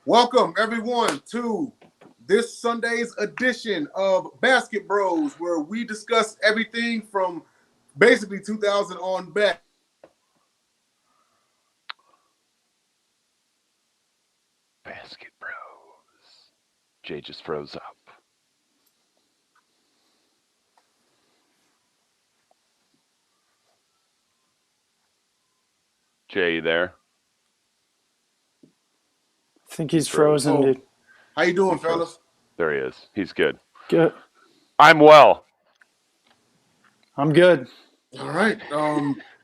Welcome, everyone, to this Sunday's edition of Basket Bros, where we discuss everything from basically 2000 on back. Basket Bros. Jay just froze up. Jay, you there? I think he's frozen, dude. How you doing, fellas? There he is. He's good. Good. I'm well. I'm good. All right.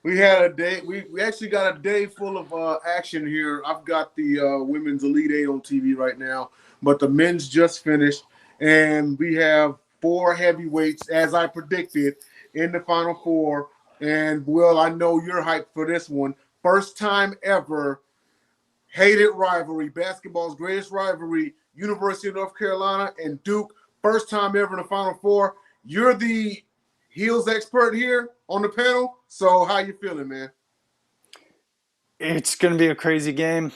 We had a day. We actually got a day full of action here. I've got the women's Elite Eight on TV right now, but the men's just finished, and we have 4 heavyweights, as I predicted, in the Final Four. And Will, I know you're hyped for this one. First time ever. Hated rivalry, basketball's greatest rivalry, University of North Carolina and Duke. First time ever in the Final Four. You're the heels expert here on the panel. So how you feeling, man? It's going to be a crazy game.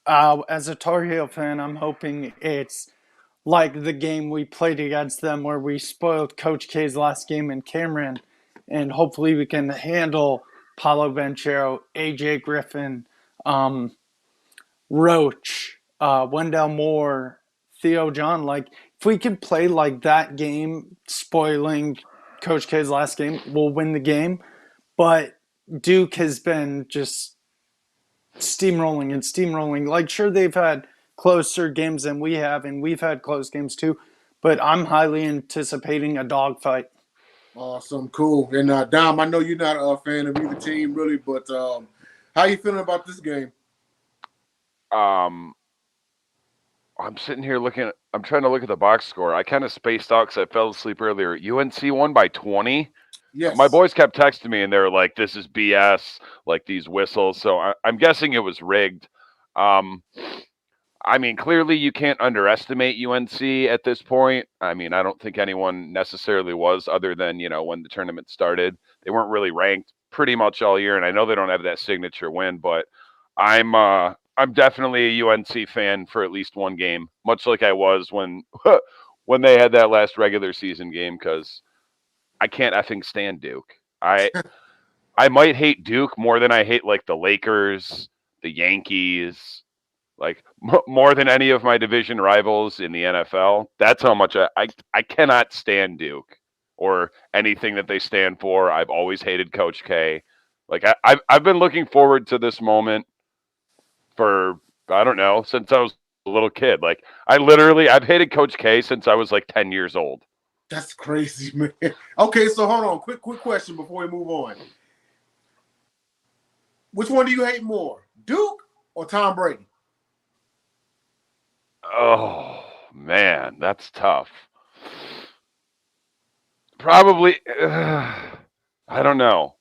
As a Tar Heel fan, I'm hoping it's like the game we played against them where we spoiled Coach K's last game in Cameron. And hopefully we can handle Paolo Banchero, AJ Griffin, Roach, Wendell Moore, Theo John. Like, if we can play like that game, spoiling Coach K's last game, we'll win the game. But Duke has been just steamrolling. Like, sure, they've had closer games than we have, and we've had close games too. But I'm highly anticipating a dogfight. Awesome, cool. And Dom, I know you're not a fan of either team, really, but how you feeling about this game? I'm sitting here I'm trying to look at the box score. I kind of spaced out because I fell asleep earlier. UNC won by 20. Yes. My boys kept texting me, and they were like, "This is BS." Like these whistles. So I'm guessing it was rigged. I mean, clearly you can't underestimate UNC at this point. I mean, I don't think anyone necessarily was, other than, when the tournament started. They weren't really ranked pretty much all year, and I know they don't have that signature win, but I'm definitely a UNC fan for at least one game, much like I was when they had that last regular season game, because I can't effing stand Duke. I might hate Duke more than I hate like the Lakers, the Yankees, like more than any of my division rivals in the NFL. That's how much I cannot stand Duke or anything that they stand for. I've always hated Coach K. Like I've been looking forward to this moment for, I don't know, since I was a little kid. Like I've hated Coach K since I was like 10 years old. That's crazy, man. Okay, so hold on. Quick question before we move on. Which one do you hate more, Duke or Tom Brady? Oh, man, that's tough. Probably, I don't know.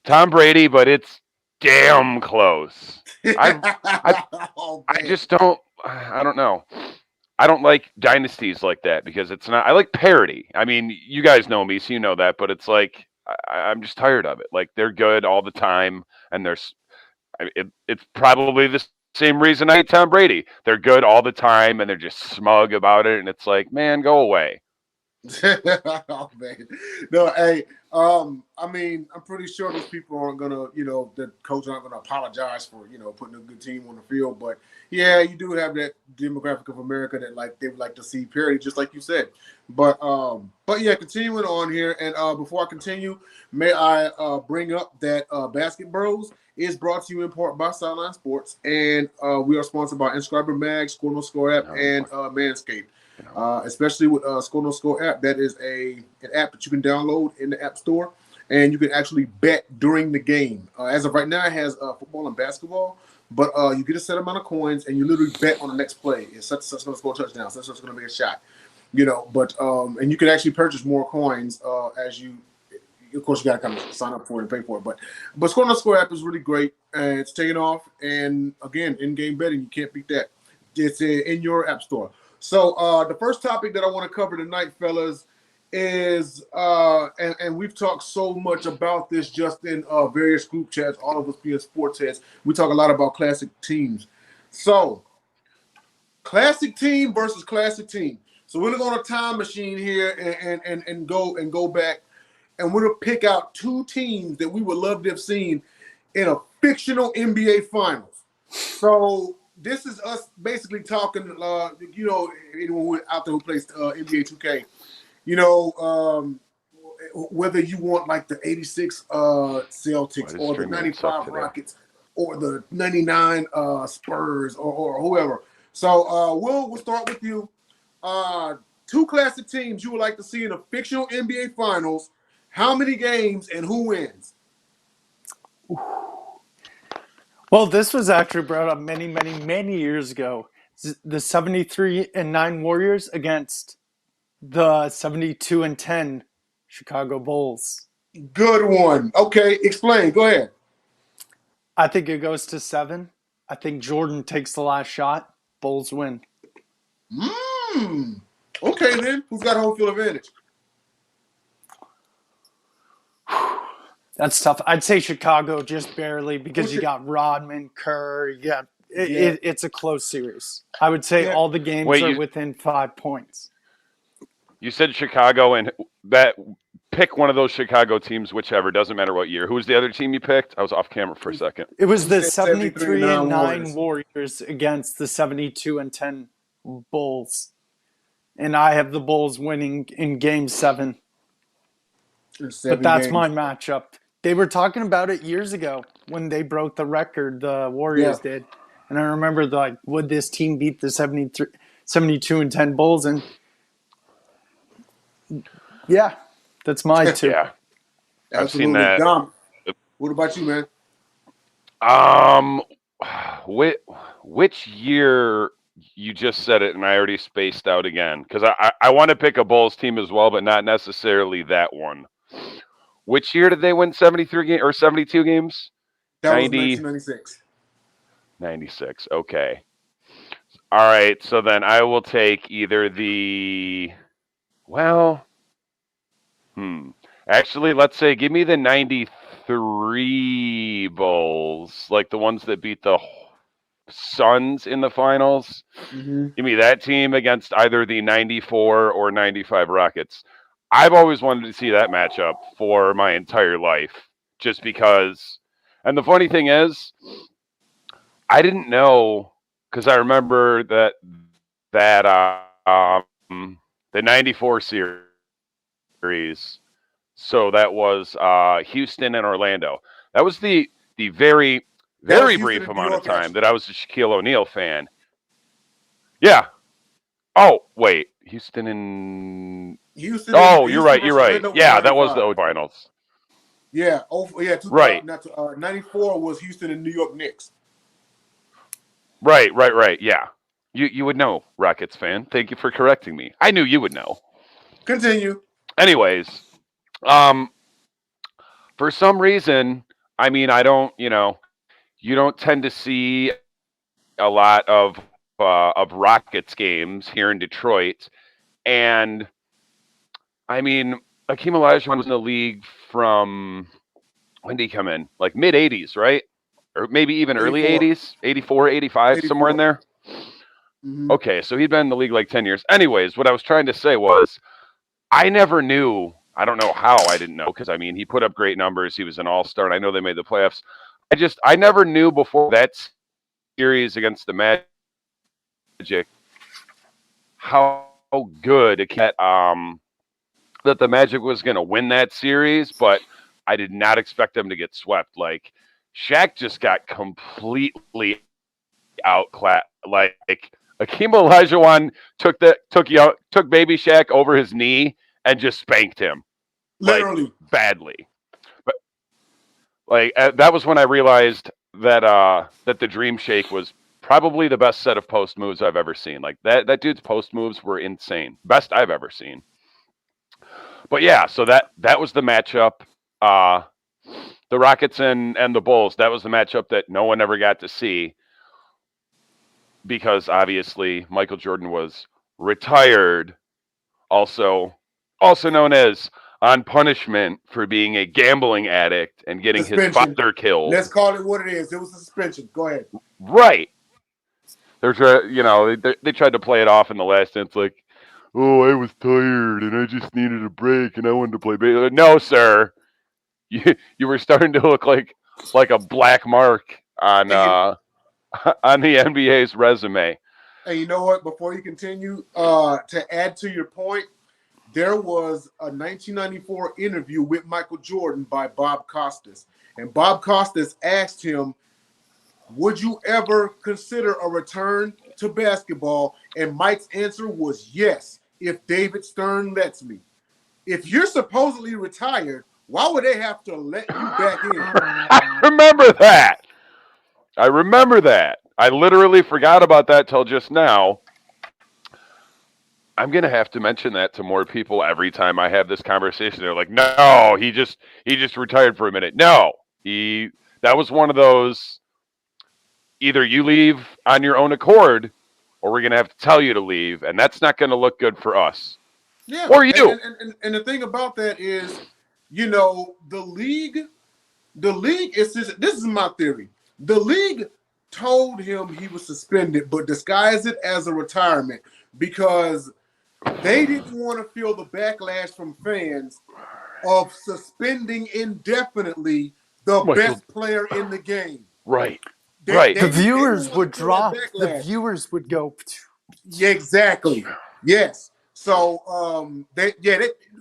Tom Brady, but it's damn close. I just don't, I don't know. I don't like dynasties like that because it's not, I like parity. I mean, you guys know me, so you know that, but it's like, I'm just tired of it. Like, they're good all the time, and it's probably the same reason I hate Tom Brady. They're good all the time, and they're just smug about it, and it's like, man, go away. Oh man, no, hey, I mean, I'm pretty sure those people aren't gonna, the coach aren't gonna apologize for, putting a good team on the field. But yeah, you do have that demographic of America that they would like to see parity, just like you said. But yeah, continuing on here, and before I continue, may I bring up that Basket Bros is brought to you in part by Sideline Sports, and we are sponsored by Inscriber Mag, Score No Score app, and Manscaped. Especially with Score No Score app, that is an app that you can download in the App Store, and you can actually bet during the game. As of right now, it has football and basketball, but you get a set amount of coins, and you literally bet on the next play. It's such going to score a touchdown, such going to make a shot, But and you can actually purchase more coins as you. Of course, you got to kind of sign up for it and pay for it, but Score No Score app is really great, and it's taking off. And again, in-game betting, you can't beat that. It's in your App Store. So the first topic that I want to cover tonight, fellas, is and we've talked so much about this just in various group chats, all of us being sports heads. We talk a lot about classic teams. So classic team versus classic team. So we're gonna go on a time machine here and go back, and we're gonna pick out two teams that we would love to have seen in a fictional NBA finals. So this is us basically talking, anyone out there who plays NBA 2K, whether you want like the 86 Celtics or the 95 Rockets or the 99 Spurs or whoever. So we'll start with you. Two classic teams you would like to see in a fictional NBA finals. How many games and who wins? Well, this was actually brought up many, many, many years ago. The 73-9 Warriors against the 72-10 Chicago Bulls. Good one. Okay, explain. Go ahead. I think it goes to 7. I think Jordan takes the last shot. Bulls win. Okay, then. Who's got home field advantage? That's tough. I'd say Chicago just barely because you got Rodman, Kerr. It's a close series. I would say all the games are within 5 points. You said Chicago, and that pick one of those Chicago teams, whichever, doesn't matter what year. Who was the other team you picked? I was off camera for a second. It was the 73-9 Warriors against the 72-10 Bulls. And I have the Bulls winning in Game 7. But that's my matchup. They were talking about it years ago when they broke the record, the Warriors did. And I remember, would this team beat the 72-10 Bulls? And yeah, that's my two. Yeah, I've seen that. Dom, what about you, man? Which year? You just said it, and I already spaced out again because I want to pick a Bulls team as well, but not necessarily that one. Which year did they win 73 or 72 games? That was 1996. 96. Okay. All right. So then I will take either actually, let's say give me the 93 Bulls, like the ones that beat the Suns in the finals. Mm-hmm. Give me that team against either the 94 or 95 Rockets. I've always wanted to see that matchup for my entire life, just because. And the funny thing is, I didn't know, because I remember that the 94 series. So that was Houston and Orlando. That was the very brief amount of time that I was a Shaquille O'Neal fan. Yeah. Oh, wait. Houston. Oh, you're right. Yeah, that was the O finals. Yeah. Right. 94 was Houston and New York Knicks. Right. Yeah. You would know, Rockets fan. Thank you for correcting me. I knew you would know. Continue. Anyways, for some reason, I mean, I don't, you don't tend to see a lot of Rockets games here in Detroit. And, I mean, Akeem Olajuwon was in the league from, when did he come in? Like mid-'80s, right? Or maybe even 84. Early 80s? 84, 85, 84. somewhere in there? Mm-hmm. Okay, so he'd been in the league like 10 years. Anyways, what I was trying to say was, I never knew, I don't know how I didn't know, because, I mean, he put up great numbers. He was an all-star, and I know they made the playoffs. I never knew before that series against the Magic how good that the Magic was going to win that series, but I did not expect them to get swept. Like, Shaq just got completely outclassed. Like, Akeem Olajuwon took baby Shaq over his knee and just spanked him. Literally. Like, badly. But that was when I realized that the Dream Shake was probably the best set of post moves I've ever seen. Like, that dude's post moves were insane. Best I've ever seen. But yeah, so that was the matchup. The Rockets and the Bulls, that was the matchup that no one ever got to see, because obviously Michael Jordan was retired. Also, also known as on punishment for being a gambling addict and getting his Suspension. father killed. Let's call it what it is. It was a suspension. Go ahead. Right. There's they tried to play it off in the last dance like, oh, I was tired and I just needed a break and I wanted to play baseball. No, sir. You were starting to look like a black mark on on the NBA's resume. And you know what? Before you continue, to add to your point, there was a 1994 interview with Michael Jordan by Bob Costas. And Bob Costas asked him, would you ever consider a return to basketball? And Mike's answer was yes, if David Stern lets me. If you're supposedly retired, why would they have to let you back in? I remember that. I literally forgot about that till just now. I'm gonna have to mention that to more people every time I have this conversation. They're like, "No, he just retired for a minute." No, that was one of those. Either you leave on your own accord, or we're gonna have to tell you to leave, and that's not gonna look good for us. Yeah, or you. And the thing about that is, you know, the league is this is my theory. The league told him he was suspended, but disguised it as a retirement because they didn't want to feel the backlash from fans of suspending indefinitely the best player in the game. Right. The viewers would drop. The viewers would go. Yeah, exactly. Yes. So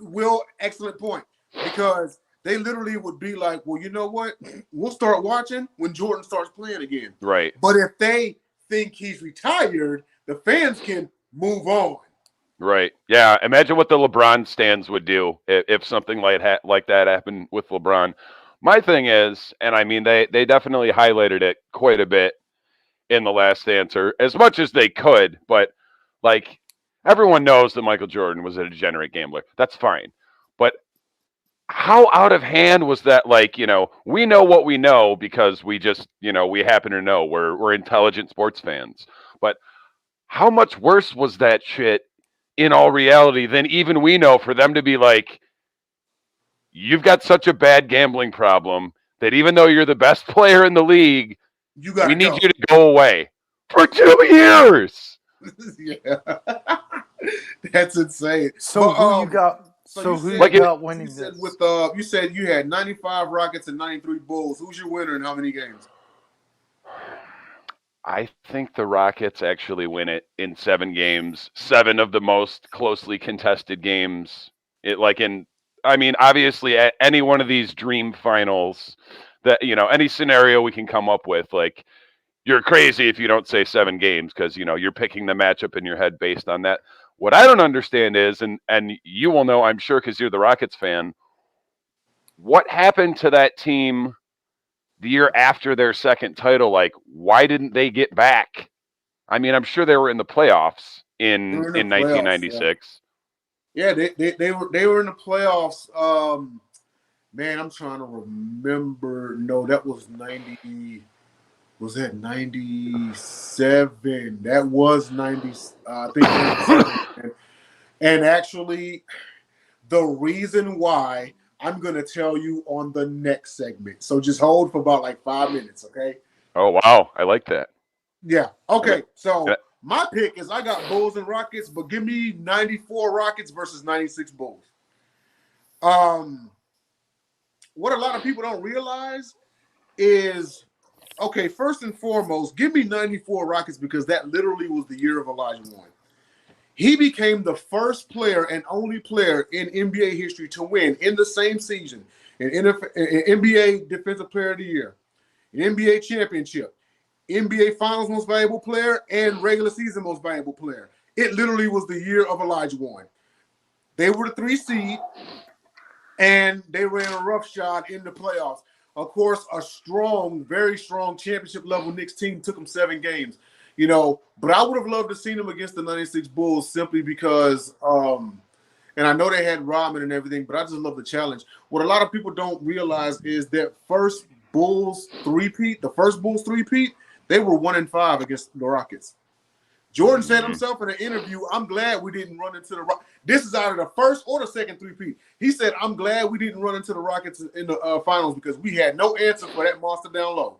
Will, excellent point. Because they literally would be like, well, you know what? We'll start watching when Jordan starts playing again. Right. But if they think he's retired, the fans can move on. Right. Yeah. Imagine what the LeBron stands would do if something like that happened with LeBron. My thing is, and I mean, they definitely highlighted it quite a bit in the last answer, as much as they could. But like, everyone knows that Michael Jordan was a degenerate gambler. That's fine. But how out of hand was that? Like, you know, we know what we know because we just, you know, we happen to know we're intelligent sports fans. But how much worse was that shit in all reality than even we know for them to be like, you've got such a bad gambling problem that even though you're the best player in the league, we need you to go away for 2 years. Yeah. That's insane. So who you got? So who you got winning this? You said you had 95 Rockets and 93 Bulls. Who's your winner and how many games? I think the Rockets actually win it in 7 games, 7 of the most closely contested games. Obviously, at any one of these dream finals, that, you know, any scenario we can come up with, like, you're crazy if you don't say 7 games because, you know, you're picking the matchup in your head based on that. What I don't understand is, and you will know, I'm sure, because you're the Rockets fan, what happened to that team the year after their second title? Like, why didn't they get back? I mean, I'm sure they were in the playoffs in 1996. Yeah, they were in the playoffs. Man, I'm trying to remember. No, that was 90. Was that 97? That was 90. I think 97. And actually, the reason why I'm going to tell you on the next segment. So just hold for about like 5 minutes, okay? Oh, wow. I like that. Yeah. Okay. So my pick is I got Bulls and Rockets, but give me 94 Rockets versus 96 Bulls. What a lot of people don't realize is, okay, first and foremost, give me 94 Rockets because that literally was the year of Elijah Warren. He became the first player and only player in NBA history to win in the same season an NBA Defensive Player of the Year, an NBA championship, NBA Finals Most Valuable Player, and regular season Most Valuable Player. It literally was the year of Elijah Warren. They were the 3 seed, and they ran a rough shot in the playoffs. Of course, a strong, very strong championship-level Knicks team took them 7 games. You know, but I would have loved to see them against the 96 Bulls simply because, and I know they had Rodman and everything, but I just love the challenge. What a lot of people don't realize is that first Bulls three-peat, they were 1-5 against the Rockets. Jordan said himself in an interview, I'm glad we didn't run into the Rockets. This is out of the first or the second three-peat. He said, I'm glad we didn't run into the Rockets in the finals because we had no answer for that monster down low.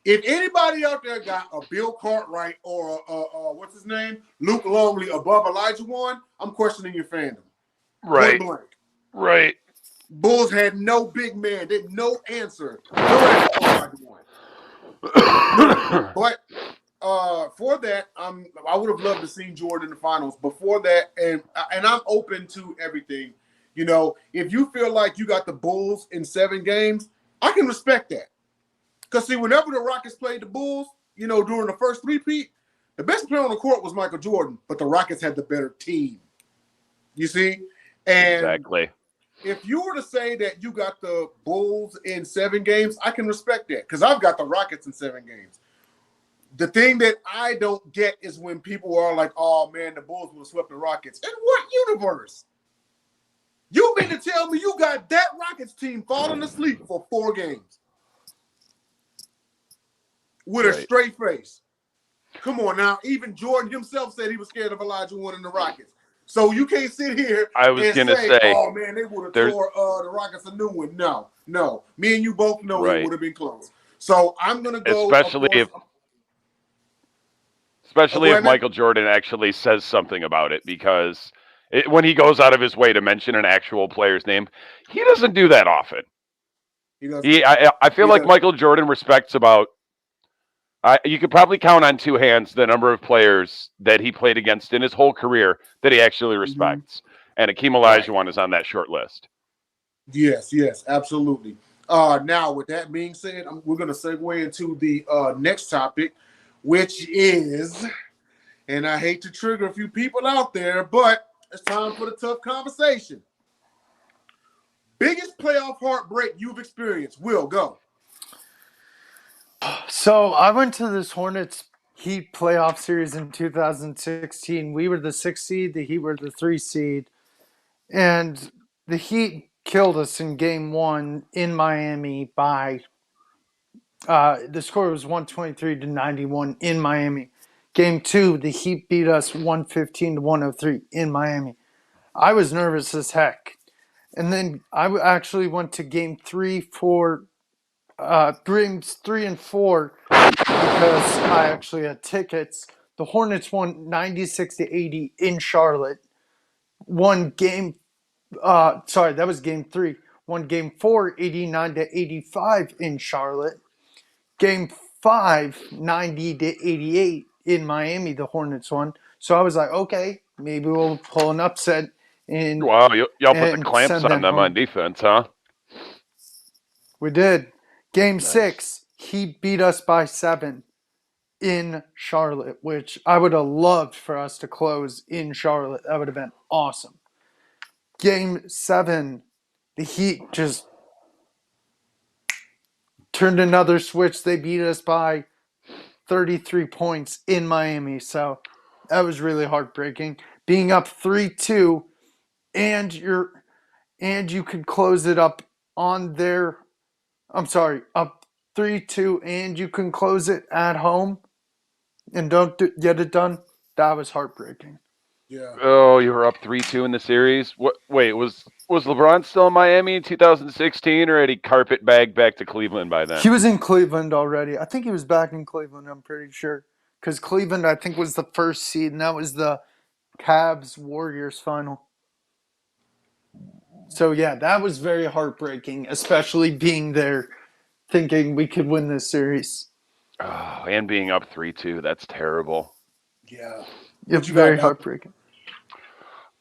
If anybody out there got a Bill Cartwright or what's his name, Luke Longley above Elijah Wan, I'm questioning your fandom. Right. Point blank. Right. Bulls had no big man. They had no answer for Elijah Wan. But for that, I would have loved to see Jordan in the finals. Before that, and I'm open to everything. You know, if you feel like you got the Bulls in 7 games, I can respect that. Because, see, whenever the Rockets played the Bulls, you know, during the first three-peat, the best player on the court was Michael Jordan, but the Rockets had the better team. You see? And exactly. If you were to say that you got the Bulls in 7 games, I can respect that because I've got the Rockets in 7 games. The thing that I don't get is when people are like, oh, man, the Bulls would have swept the Rockets. In what universe? You mean to tell me you got that Rockets team falling asleep for 4 games? With a straight face. Come on now. Even Jordan himself said he was scared of Elijah Wan and the Rockets. So you can't sit here and say, oh, man, they would have tore the Rockets a new one. No. Me and you both know it would have been close. So I'm going to go. Especially if Michael Jordan actually says something about it, because when he goes out of his way to mention an actual player's name, he doesn't do that often. He doesn't. I feel like Michael Jordan respects about you could probably count on 2 hands the number of players that he played against in his whole career that he actually respects. And Akeem Olajuwon is on that short list. Yes, absolutely. Now, with that being said, we're going to segue into the next topic, which is, and I hate to trigger a few people out there, but it's time for the tough conversation. Biggest playoff heartbreak you've experienced. Will, go. So I went to this Hornets Heat playoff series in 2016. We were the 6th seed. The Heat were the 3 seed. And the Heat killed us in game 1 in Miami by the score was 123-91 in Miami. Game 2, the Heat beat us 115-103 in Miami. I was nervous as heck. And then I actually went to game 3, 4, games 3 and 4 because I actually had tickets. The Hornets won 96-80 in Charlotte. Won game that was game 3. Won game 4 89-85 in Charlotte. Game 5 90-88 in Miami. The Hornets won. So I was like, okay, maybe we'll pull an upset. Wow, y'all put the clamps on them on defense, huh? We did. Game 6, he beat us by 7 in Charlotte, which I would have loved for us to close in Charlotte. That would have been awesome. Game 7, the Heat just turned another switch. They beat us by 33 points in Miami. So that was really heartbreaking. Being up 3-2 and you could close it up on their up 3-2 and you can close it at home and don't get it done. That was heartbreaking. Yeah. Oh, you were up 3-2 in the series? Wait, was LeBron still in Miami in 2016, or had he carpet bagged back to Cleveland by then? He was in Cleveland already. I think he was back in Cleveland, I'm pretty sure. Because Cleveland, I think, was the 1st seed, and that was the Cavs-Warriors final. So, yeah, that was very heartbreaking, especially being there thinking we could win this series. Oh, and being up 3-2, that's terrible. Yeah. It's very heartbreaking.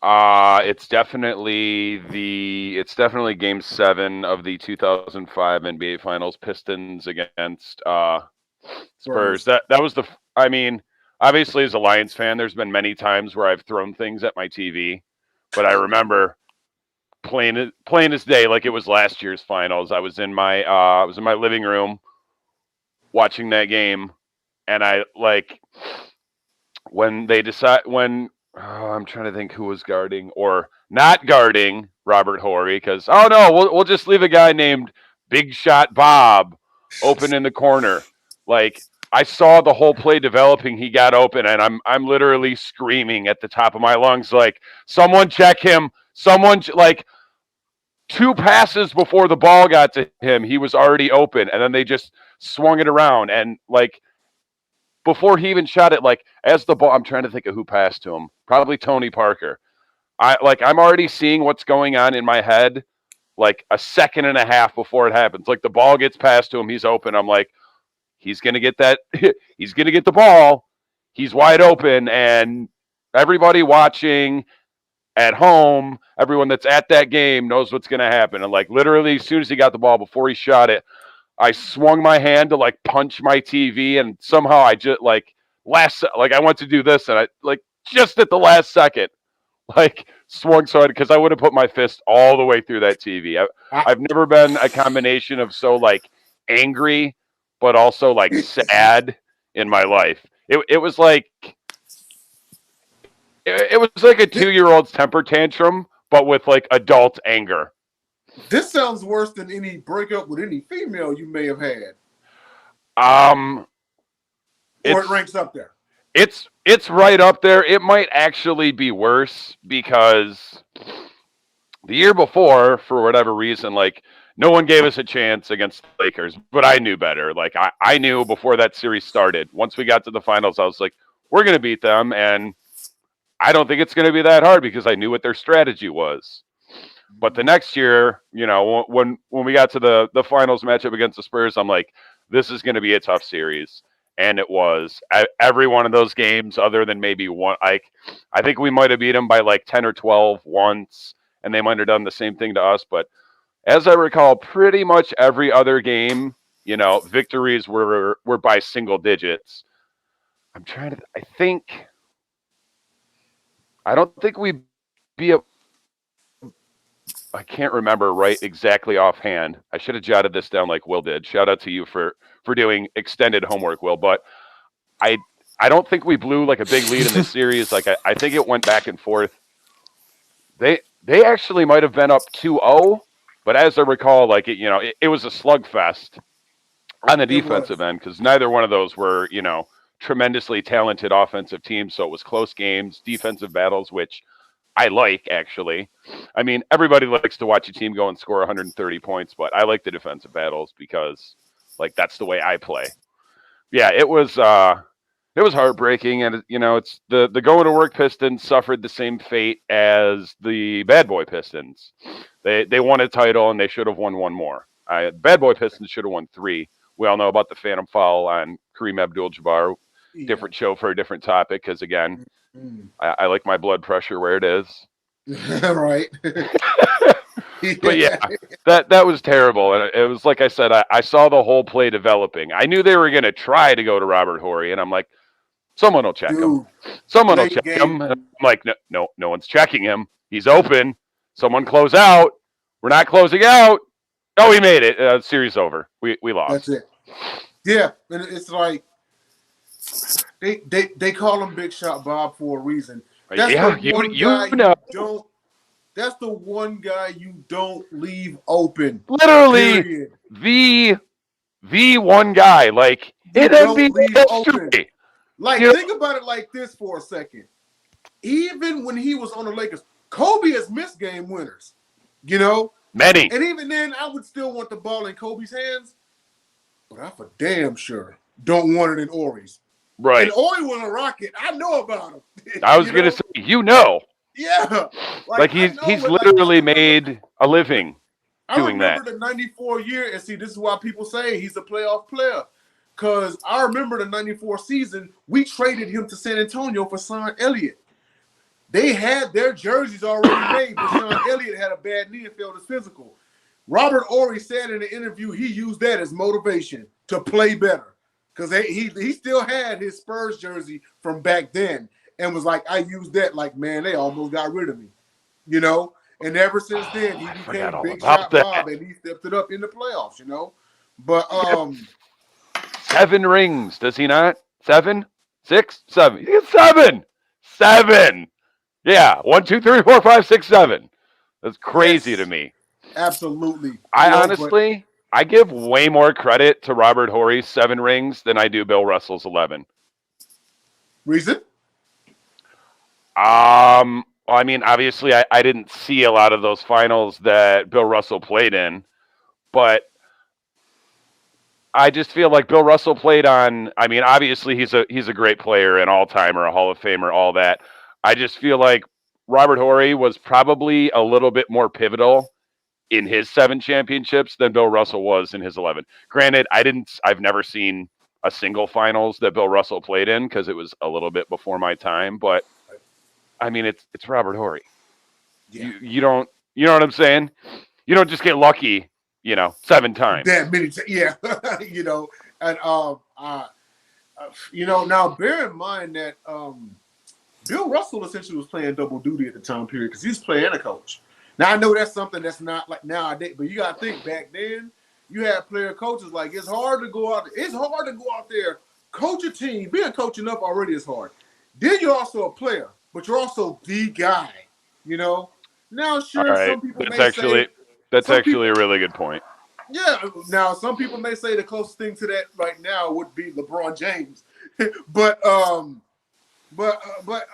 It's definitely game 7 of the 2005 NBA Finals, Pistons against Spurs. That was obviously as a Lions fan, there's been many times where I've thrown things at my TV, but I remember plain as day, like it was last year's finals. I was in my living room watching that game, and I'm trying to think who was guarding or not guarding Robert Horry, because we'll just leave a guy named Big Shot Bob open in the corner. Like, I saw the whole play developing. He got open, and I'm literally screaming at the top of my lungs, like, someone check him. Like, 2 passes before the ball got to him, he was already open, and then they just swung it around. And, like, before he even shot it, like, as the ball, I'm trying to think of who passed to him. Probably Tony Parker. I'm already seeing what's going on in my head, like, a second and a half before it happens. Like, the ball gets passed to him, he's open. I'm like, he's going to get that. He's going to get the ball. He's wide open, and everybody watching at home, everyone that's at that game knows what's going to happen. And, like, literally, as soon as he got the ball, before he shot it, I swung my hand to, like, punch my TV, and somehow I just, like, I went to do this, and I, like, just at the last second, like, swung so hard, because I would have put my fist all the way through that TV. I've never been a combination of so, like, angry but also, like, sad in my life. It was like it was like a 2-year-old's temper tantrum, but with, like, adult anger. This sounds worse than any breakup with any female you may have had. Or it ranks up there. It's right up there. It might actually be worse because the year before, for whatever reason, like, no one gave us a chance against the Lakers, but I knew better. Like, I knew before that series started. Once we got to the finals, I was like, we're going to beat them, and I don't think it's going to be that hard because I knew what their strategy was. But the next year, you know, when we got to the finals matchup against the Spurs, I'm like, this is going to be a tough series. And it was. Every one of those games, other than maybe one, like, I think we might have beat them by like 10 or 12 once, and they might have done the same thing to us. But as I recall, pretty much every other game, you know, victories were by single digits. I don't think we beat I can't remember right exactly offhand. I should have jotted this down like Will did. Shout out to you for doing extended homework, Will. But I don't think we blew like a big lead in this series. Like, I think it went back and forth. They actually might have been up 2-0, but as I recall, like, it was a slugfest on the defensive end because neither one of those were, you know, tremendously talented offensive teams. So it was close games, defensive battles, which I like, actually. I mean, everybody likes to watch a team go and score 130 points, but I like the defensive battles because, like, that's the way I play. Yeah, it was heartbreaking, and, you know, it's the going to work Pistons suffered the same fate as the bad boy Pistons. They won a title, and they should have won one more. Bad boy Pistons should have won 3. We all know about the phantom foul on Kareem Abdul-Jabbar. Yeah. Different show for a different topic, because, again, I like my blood pressure where it is. Right. But yeah, that was terrible. And it was like I said, I saw the whole play developing. I knew they were going to try to go to Robert Horry, and I'm like, someone will check him. Someone will check him. And I'm like, no one's checking him. He's open. Someone close out. We're not closing out. Oh, we made it. Series over. We lost. That's it. Yeah, and it's like they call him Big Shot Bob for a reason. That's that's the one guy you don't leave open. Literally, the one guy. Like, it NBA history. Like, think about it like this for a second. Even when he was on the Lakers, Kobe has missed game winners. You know? Many. And even then, I would still want the ball in Kobe's hands. But I for damn sure don't want it in Horry's. Right. And Horry was a Rocket. I know about him. I was going to say, you know. Yeah. Like he's literally made a living doing that. I remember the 94 year, and see, this is why people say he's a playoff player. Because I remember the 94 season, we traded him to San Antonio for Sean Elliott. They had their jerseys already made, but Sean Elliott had a bad knee and failed his physical. Robert Horry said in the interview he used that as motivation to play better. Because he still had his Spurs jersey from back then. And was like, I used that, like, man, they almost got rid of me, you know? And ever since then, he became Big Shot Bob, and he stepped it up in the playoffs, you know? But 7 rings, does he not? 7? 6? 7. He gets 7! 7! Yeah, 1, 2, 3, 4, 5, 6, 7. That's crazy to me. Absolutely. I I give way more credit to Robert Horry's 7 rings than I do Bill Russell's 11. Reason? I mean, obviously, I didn't see a lot of those finals that Bill Russell played in, but I just feel like Bill Russell played on. I mean, obviously, he's a great player, an all-timer, a Hall of Famer, all that. I just feel like Robert Horry was probably a little bit more pivotal in his 7 championships than Bill Russell was in his 11. Granted, I've never seen a single finals that Bill Russell played in because it was a little bit before my time, but I mean, it's Robert Horry. Yeah. You don't, you know what I'm saying? You don't just get lucky, 7 times. That many yeah. And now bear in mind that Bill Russell essentially was playing double duty at the time period because he was playing a coach. Now I know that's something that's not like nowadays, but you gotta think back then you had player coaches like it's hard to go out there, coach a team. Being coaching up already is hard. Then you're also a player, but you're also the guy, Now sure, All right. some people That's actually a really good point. Yeah. Now some people may say the closest thing to that right now would be LeBron James, but I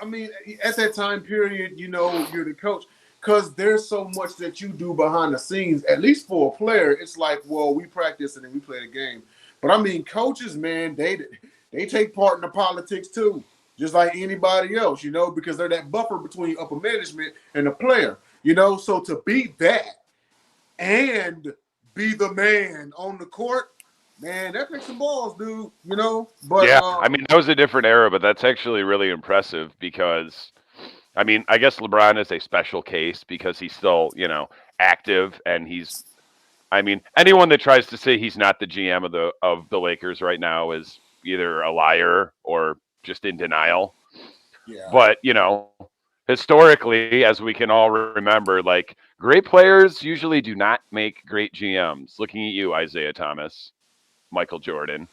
mean at that time period, you're the coach. Because there's so much that you do behind the scenes, at least for a player, it's like, well, we practice and then we play the game. But I mean, coaches, man, they take part in the politics too, just like anybody else, because they're that buffer between upper management and the player, So to be that and be the man on the court, man, that takes some balls, dude, But yeah, I mean, that was a different era, but that's actually really impressive because I mean, I guess LeBron is a special case because he's still, active and anyone that tries to say he's not the GM of the Lakers right now is either a liar or just in denial. Yeah. But, historically, as we can all remember, like great players usually do not make great GMs. Looking at you, Isaiah Thomas, Michael Jordan.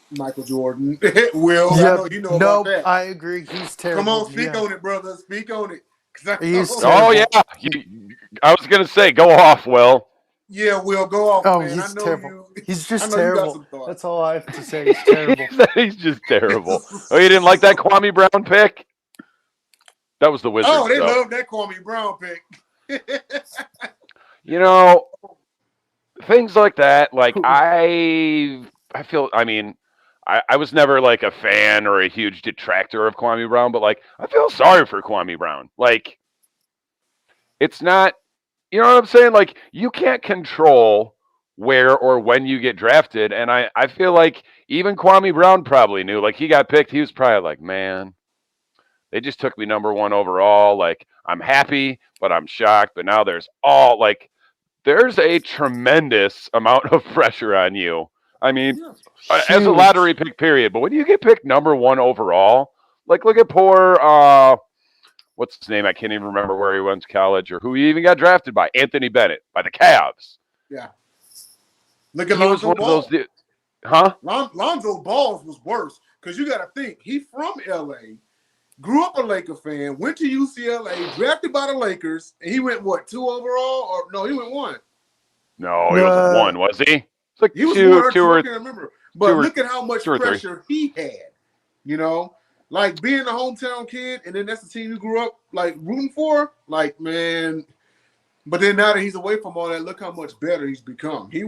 Will, I know you know about that. I agree. He's terrible. Come on, speak on it, brother. Speak on it. Oh, yeah. I was going to say, go off, Will. Yeah, Will, go off, man. He's I know terrible. He's just I know terrible. That's all I have to say. He's terrible. He's just terrible. Oh, you didn't like that Kwame Brown pick? That was the Wizards. Oh, they love that Kwame Brown pick. Things like that. Like I feel. I mean, I was never like a fan or a huge detractor of Kwame Brown, but like I feel sorry for Kwame Brown. Like it's not, you know what I'm saying? Like you can't control where or when you get drafted, and I feel like even Kwame Brown probably knew. Like he got picked, he was probably like, man, they just took me number 1 overall. Like I'm happy, but I'm shocked. But now there's a tremendous amount of pressure on you. I mean, as a lottery pick, period. But when you get picked number 1 overall, like look at poor, what's his name? I can't even remember where he went to college or who he even got drafted by. Anthony Bennett by the Cavs. Yeah. Look at Lonzo Ball. Lonzo Balls was worse because you got to think he from LA, grew up a Laker fan, went to UCLA, drafted by the Lakers, and he went what 2 overall or no? He went 1. No, he wasn't 1, was he? Like he was two I or can't remember. But look at how much pressure he had. Like being a hometown kid, and then that's the team you grew up like rooting for. Like man, but then now that he's away from all that, look how much better he's become. He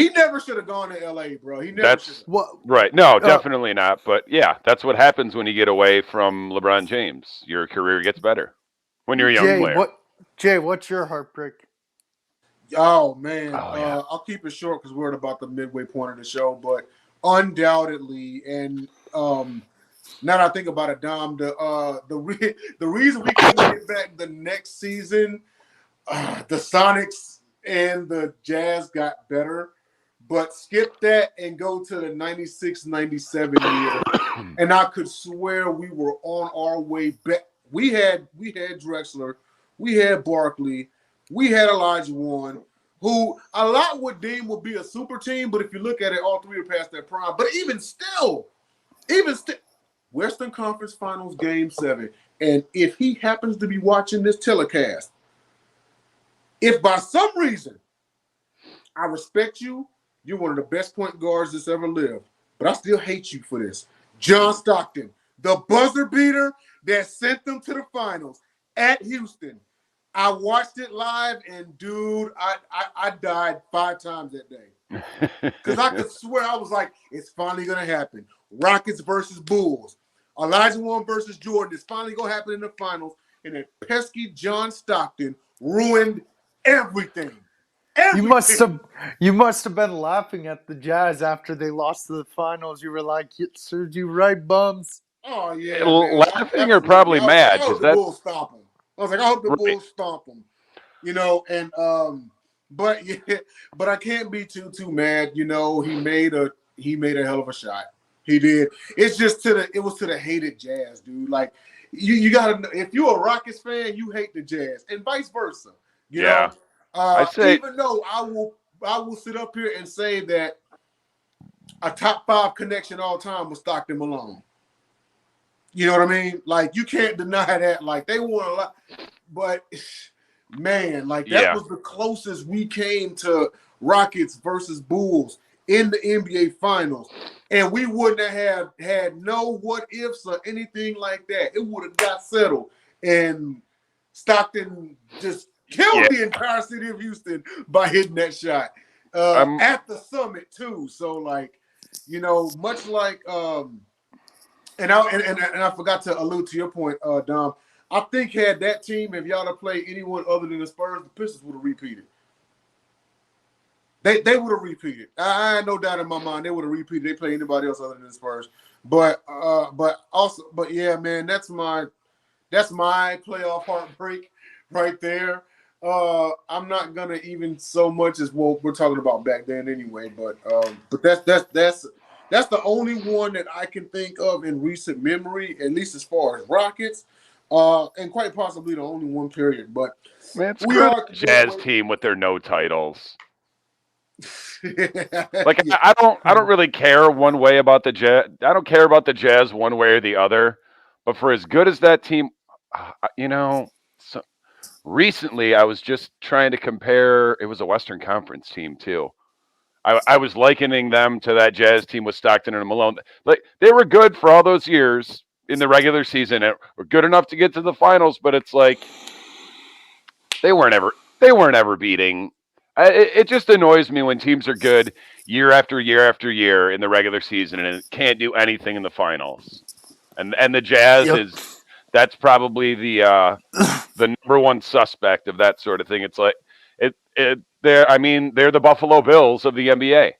never should have gone to LA, bro. He never should. Right? No, definitely not. But yeah, that's what happens when you get away from LeBron James. Your career gets better when you're a young player. Jay, what's your heartbreak? Oh man, I'll keep it short because we're at about the midway point of the show. But undoubtedly, and now that I think about it, Dom, the reason we couldn't get back the next season, the Sonics and the Jazz got better, but skip that and go to the 96-97 year, and I could swear we were on our way back. We had Drexler, we had Barkley. We had Elijah Warren, who a lot would deem would be a super team, but if you look at it, all 3 are past their prime. But even still, Western Conference Finals Game 7, and if he happens to be watching this telecast, if by some reason I respect you You're one of the best point guards that's ever lived. But I still hate you for this. John Stockton, the buzzer beater that sent them to the finals at Houston. I watched it live, and dude, I died 5 times that day. Because I could swear, I was like, it's finally going to happen. Rockets versus Bulls. Elijah Warren versus Jordan is finally going to happen in the finals. And then pesky John Stockton ruined everything. You must have been laughing at the Jazz after they lost to the finals. You were like, "It served you right, bums." Oh, yeah, man. Laughing or probably mad. I hope the Bulls stomp them. I was like, I hope the Bulls stomp them. You know, and but yeah, but I can't be too mad. You know, he made a hell of a shot. He did. It's just it was to the hated Jazz, dude. Like you gotta, if you're a Rockets fan, you hate the Jazz, and vice versa. You know? I say, even though I will sit up here and say that a top 5 connection all time was Stockton Malone. You know what I mean? Like, you can't deny that. Like, they won a lot, but man, like that was the closest we came to Rockets versus Bulls in the NBA Finals, and we wouldn't have had no what ifs or anything like that. It would have got settled, and Stockton just killed the entire city of Houston by hitting that shot at the summit too. So, like, you know, much like and I forgot to allude to your point, Dom. I think had that team, if y'all have played anyone other than the Spurs, the Pistons would have repeated. They would have repeated. I had no doubt in my mind they would have repeated. They play anybody else other than the Spurs. But yeah, man, that's my playoff heartbreak right there. I'm not gonna even so much as what we're talking about back then anyway. But that's the only one that I can think of in recent memory, at least as far as Rockets. And quite possibly the only one period. But man, we are the Jazz team with their no titles. Like I don't really care one way about the Jazz. I don't care about the Jazz one way or the other. But for as good as that team, you know, recently I was just trying to compare. It was a Western Conference team too. I was likening them to that Jazz team with Stockton and Malone. Like, they were good for all those years in the regular season. And were good enough to get to the finals, but it's like they weren't ever beating. It just annoys me when teams are good year after year after year in the regular season and can't do anything in the finals. And the Jazz that's probably the number one suspect of that sort of thing. It's like they're the Buffalo Bills of the NBA.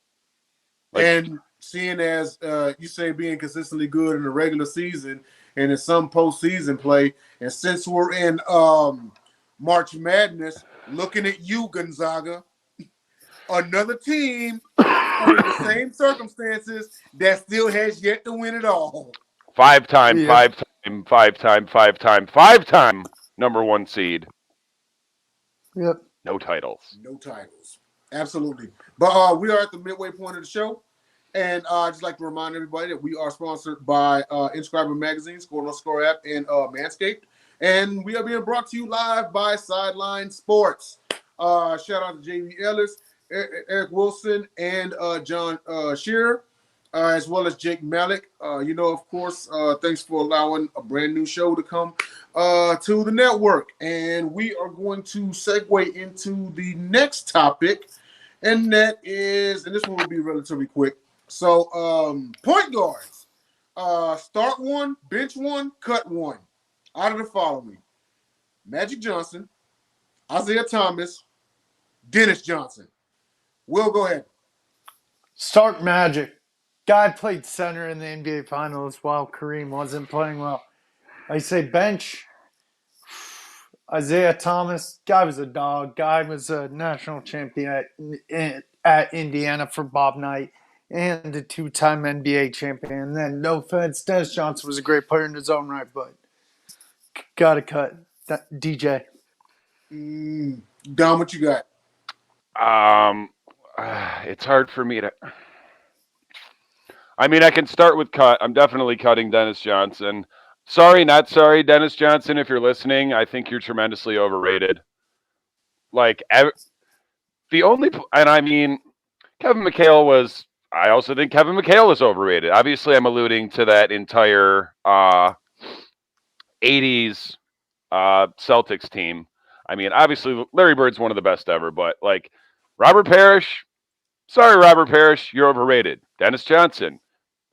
Like, and seeing as you say being consistently good in the regular season and in some postseason play, and since we're in March Madness, looking at you, Gonzaga, another team under the same circumstances that still has yet to win it all. Five-time number one seed. Yep. No titles. Absolutely. But we are at the midway point of the show. And I'd just like to remind everybody that we are sponsored by Inscriber Magazine, Score No Score app, and Manscaped. And we are being brought to you live by Sideline Sports. Shout out to JV Ellis, Eric Wilson, and John Shearer, as well as Jake Malik. Of course, thanks for allowing a brand new show to come to the network. And we are going to segue into the next topic, and that is, and this one will be relatively quick. So, point guards, start one, bench one, cut one. Out of the following: Magic Johnson, Isaiah Thomas, Dennis Johnson. Will, go ahead. Start Magic. Guy played center in the NBA Finals while Kareem wasn't playing well. I say bench. Isaiah Thomas. Guy was a dog. Guy was a national champion at Indiana for Bob Knight and a 2-time NBA champion. And then, no offense, Dennis Johnson was a great player in his own right, but gotta cut that DJ. Dom, what you got? It's hard for me to. I mean, I can start with cut. I'm definitely cutting Dennis Johnson. Sorry, not sorry, Dennis Johnson, if you're listening. I think you're tremendously overrated. Like, and I mean, Kevin McHale was. I also think Kevin McHale is overrated. Obviously, I'm alluding to that entire 80s Celtics team. I mean, obviously, Larry Bird's one of the best ever, but like Robert Parrish, sorry, Robert Parrish, you're overrated. Dennis Johnson,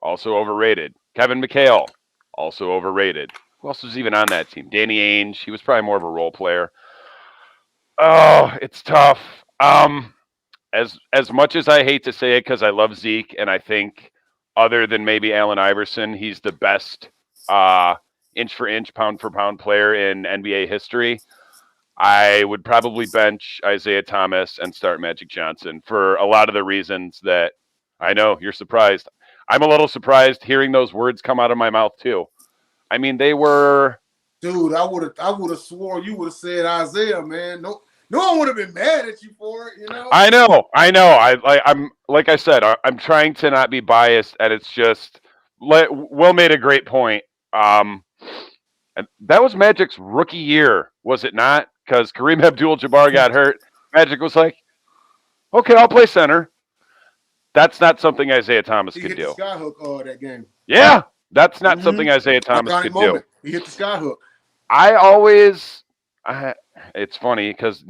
also overrated. Kevin McHale, also overrated. Who else was even on that team? Danny Ainge, he was probably more of a role player. Oh, it's tough. As much as I hate to say it because I love Zeke and I think other than maybe Allen Iverson, he's the best inch for inch, pound for pound player in NBA history. I would probably bench Isaiah Thomas and start Magic Johnson for a lot of the reasons that I know you're surprised. I'm a little surprised hearing those words come out of my mouth too. I mean, they were. Dude, I would have swore you would have said Isaiah, man. No one would have been mad at you for it, you know. I know. I'm like I said, I'm trying to not be biased, and it's just. Will made a great point. And that was Magic's rookie year, was it not? Because Kareem Abdul-Jabbar got hurt. Magic was like, "Okay, I'll play center." That's not something Isaiah Thomas He could hit do. the skyhook that game. Yeah, that's not something Isaiah Thomas could do. He hit the skyhook. It's funny because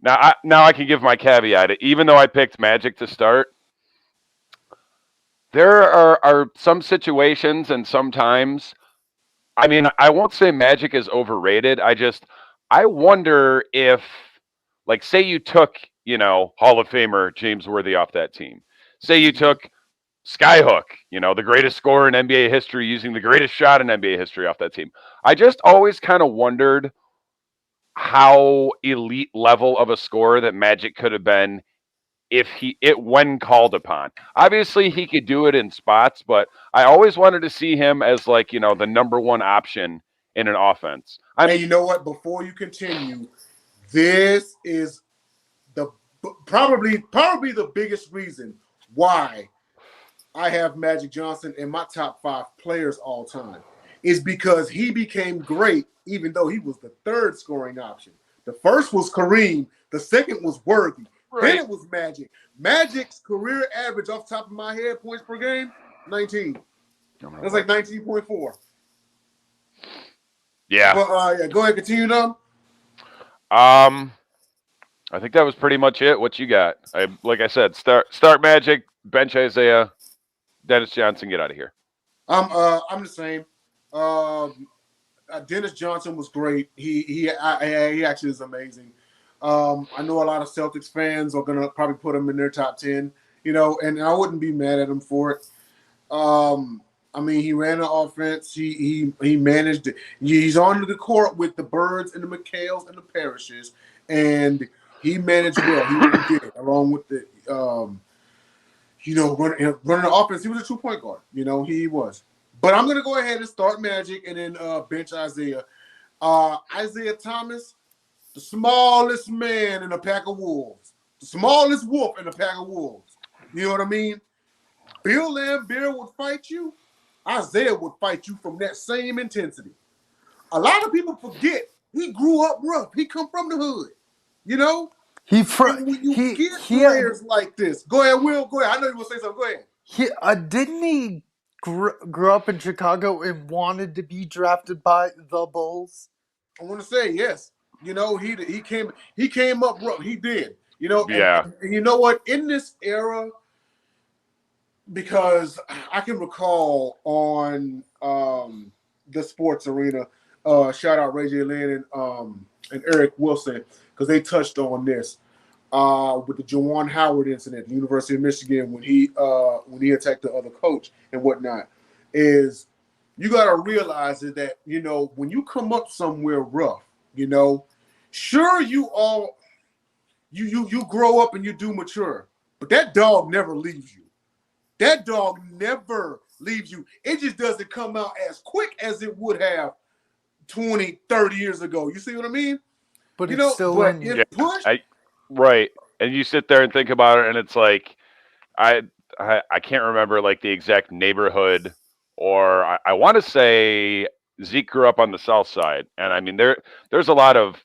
now I can give my caveat. Even though I picked Magic to start, there are some situations and sometimes, I mean, I won't say Magic is overrated. I wonder if, like, say you took, Hall of Famer James Worthy off that team. Say you took Skyhook, the greatest scorer in NBA history using the greatest shot in NBA history off that team. I just always kind of wondered how elite level of a scorer that Magic could have been when called upon. Obviously, he could do it in spots, but I always wanted to see him as like, the number one option in an offense. And you know what? Before you continue, this is probably the biggest reason why I have Magic Johnson in my top 5 players all time is because he became great even though he was the third scoring option. The first was Kareem. The second was Worthy. Right. Then it was Magic. Magic's career average off the top of my head, points per game, 19. It was like 19.4. Yeah. But go ahead, continue, Dom. I think that was pretty much it. What you got? Like I said, start Magic, bench Isaiah, Dennis Johnson, get out of here. I'm the same. Dennis Johnson was great. He actually is amazing. I know a lot of Celtics fans are gonna probably put him in their top 10, and I wouldn't be mad at him for it. I mean, he ran the offense. He managed it. He's on the court with the Birds and the McHales and the Parishes, and he managed well. He really did, along with the running the offense. He was a 2-point guard. He was. But I'm gonna go ahead and start Magic and then bench Isaiah. Isaiah Thomas, the smallest man in a pack of wolves, the smallest wolf in a pack of wolves. You know what I mean? Bill Laimbeer would fight you. Isaiah would fight you from that same intensity. A lot of people forget he grew up rough. He come from the hood. When you get players like this. Go ahead, Will. Go ahead. I know you want to say something. Go ahead. Didn't he grew up in Chicago and wanted to be drafted by the Bulls? I want to say yes. He came up rough. He did. Yeah. And you know what? In this era, because I can recall on the sports arena, shout out Ray J. Lynn and Eric Wilson, because they touched on this with the Juwan Howard incident at the University of Michigan when he attacked the other coach and whatnot. Is you got to realize that when you come up somewhere rough, sure you grow up and you do mature, but that dog never leaves you. That dog never leaves you. It just doesn't come out as quick as it would have 20, 30 years ago. You see what I mean? But it's still push. Right. And you sit there and think about it, and it's like, I can't remember like the exact neighborhood, or I want to say Zeke grew up on the south side. And I mean, there's a lot of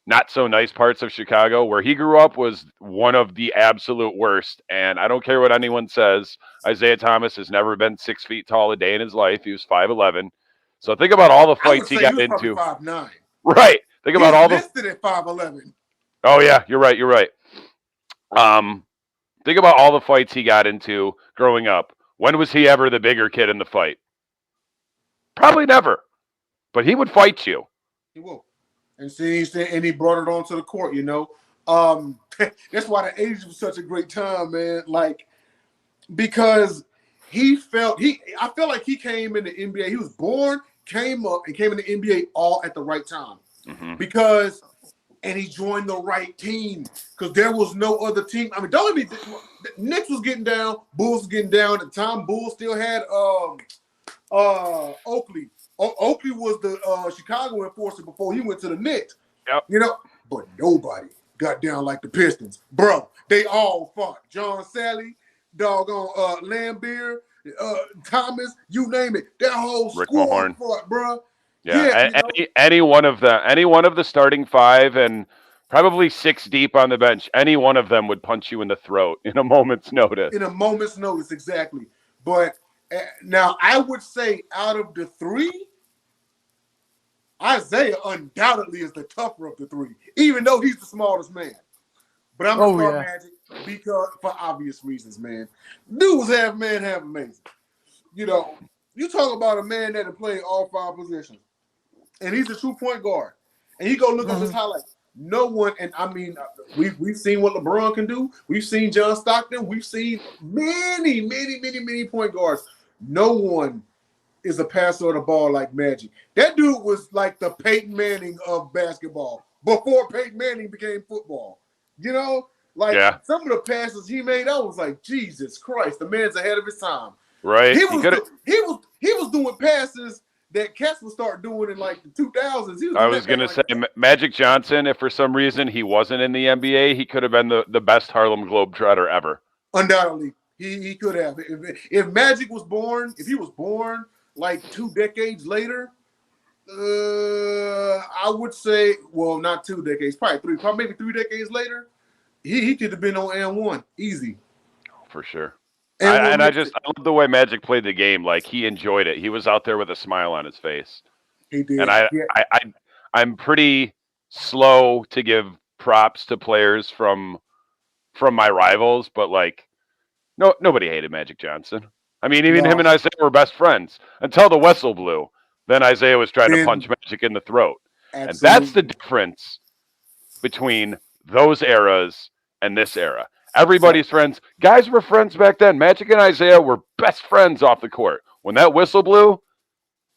not so nice parts of Chicago. Where he grew up was one of the absolute worst. And I don't care what anyone says. Isaiah Thomas has never been 6 feet tall a day in his life. He was 5'11". So think about all the I would fights he say he got was probably into. 5'9". Right. Think about He's all the. listed at 5'11". Oh yeah, you're right. You're right. Think about all the fights he got into growing up. When was he ever the bigger kid in the fight? Probably never. But he would fight you. He will. And he brought it onto the court, you know. That's why the 80s was such a great time, man. Like, because I felt like he came in the NBA. He was born, came up, and came in the NBA all at the right time. Mm-hmm. And he joined the right team because there was no other team. I mean, don't let me. Knicks was getting down, Bulls was getting down. At the time, Bulls still had Oakley. Oakley was the Chicago enforcer before he went to the Knicks. Yep. You know, but nobody got down like the Pistons, bro. They all fought. John Sally, doggone Lambeer, Thomas, you name it. That whole Rick squad Mahorn. fought, bro. Yeah, any one of the starting five and probably 6 deep on the bench, any one of them would punch you in the throat in a moment's notice. In a moment's notice, exactly. But now I would say out of the three, Isaiah undoubtedly is the tougher of the three, even though he's the smallest man. But I'm gonna start Magic because for obvious reasons, man. Dude was half amazing. You know, you talk about a man that can play all 5 positions. And he's a true point guard. And you go look up his highlights. No one, and I mean, we've seen what LeBron can do. We've seen John Stockton. We've seen many point guards. No one is a passer of the ball like Magic. That dude was like the Peyton Manning of basketball before Peyton Manning became football. You know, like some of the passes he made, I was like, Jesus Christ, the man's ahead of his time. Right. He was doing passes that cats will start doing in like the 2000s. I was going to say Magic Johnson, if for some reason he wasn't in the NBA, he could have been the best Harlem Globetrotter ever. Undoubtedly. He could have. If Magic was born, if he was born like 2 decades later, I would say, well, not 2 decades, probably maybe 3 decades later, he could have been on N1 easy. For sure. I love the way Magic played the game. Like, he enjoyed it. He was out there with a smile on his face. He did. And I'm pretty slow to give props to players from my rivals, but like, nobody hated Magic Johnson. I mean, even him and Isaiah were best friends until the whistle blew. Then Isaiah was trying to punch Magic in the throat. Absolutely. And that's the difference between those eras and this era. Everybody's friends. Guys were friends back then. Magic and Isaiah were best friends off the court. When that whistle blew,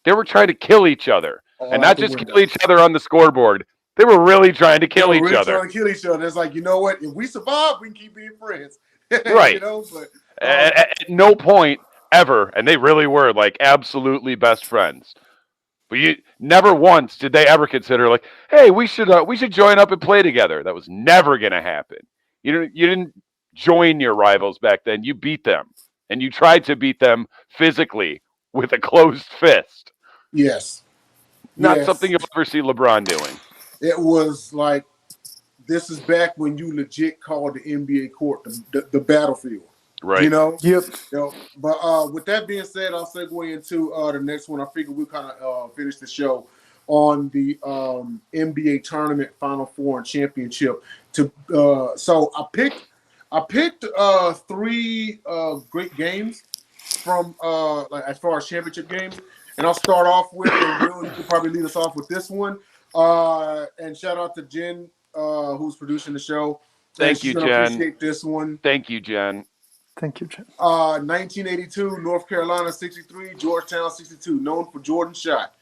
they were trying to kill each other. And not just kill each other on the scoreboard. They were really trying to kill each other. Trying to kill each other. It's like, you know what? If we survive, we can keep being friends. Right. You know, but at no point ever, and they really were like absolutely best friends. But never once did they ever consider like, hey, we should join up and play together. That was never going to happen. You didn't join your rivals back then. You beat them, and you tried to beat them physically with a closed fist. Yes. Not something you'll ever see LeBron doing. It was like, this is back when you legit called the NBA court the battlefield. Right. You know? Yep. You know, but with that being said, I'll segue into the next one. I figure we'll kind of finish the show on the NBA tournament Final Four and championship. So I picked 3 great games from like as far as championship games, and I'll start off with, and Will, you can probably lead us off with this one. And shout out to Jen, who's producing the show. Thank you, Jen. Appreciate this one. Thank you, Jen. Thank you, Jen. 1982, North Carolina 63, Georgetown 62, known for Jordan shot.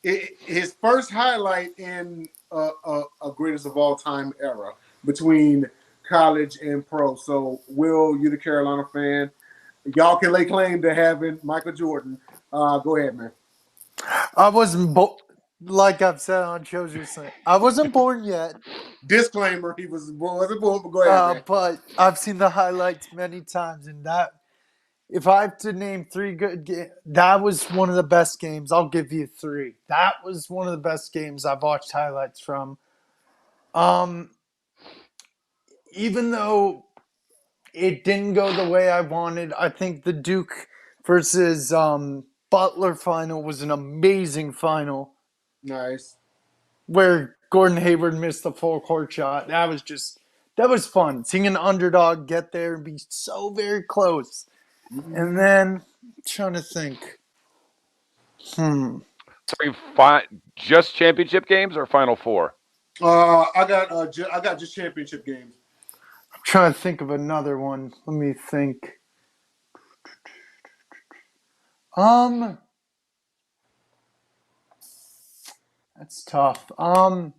His first highlight in a greatest of all time era between college and pro. So, Will, you're the Carolina fan. Y'all can lay claim to having Michael Jordan. Go ahead, man. I wasn't like I've said on shows recently. I wasn't born yet. Disclaimer: he wasn't born. But go ahead, man. But I've seen the highlights many times, and that If I have to name 3 good games, that was one of the best games. I'll give you 3. That was one of the best games I've watched highlights from. Even though it didn't go the way I wanted, I think the Duke versus Butler final was an amazing final Nice. where Gordon Hayward missed the full court shot. That was fun. Seeing an underdog get there and be so very close. And then, I'm trying to think. Sorry, just championship games or Final Four? I got just championship games. I'm trying to think of another one. Let me think. That's tough. I've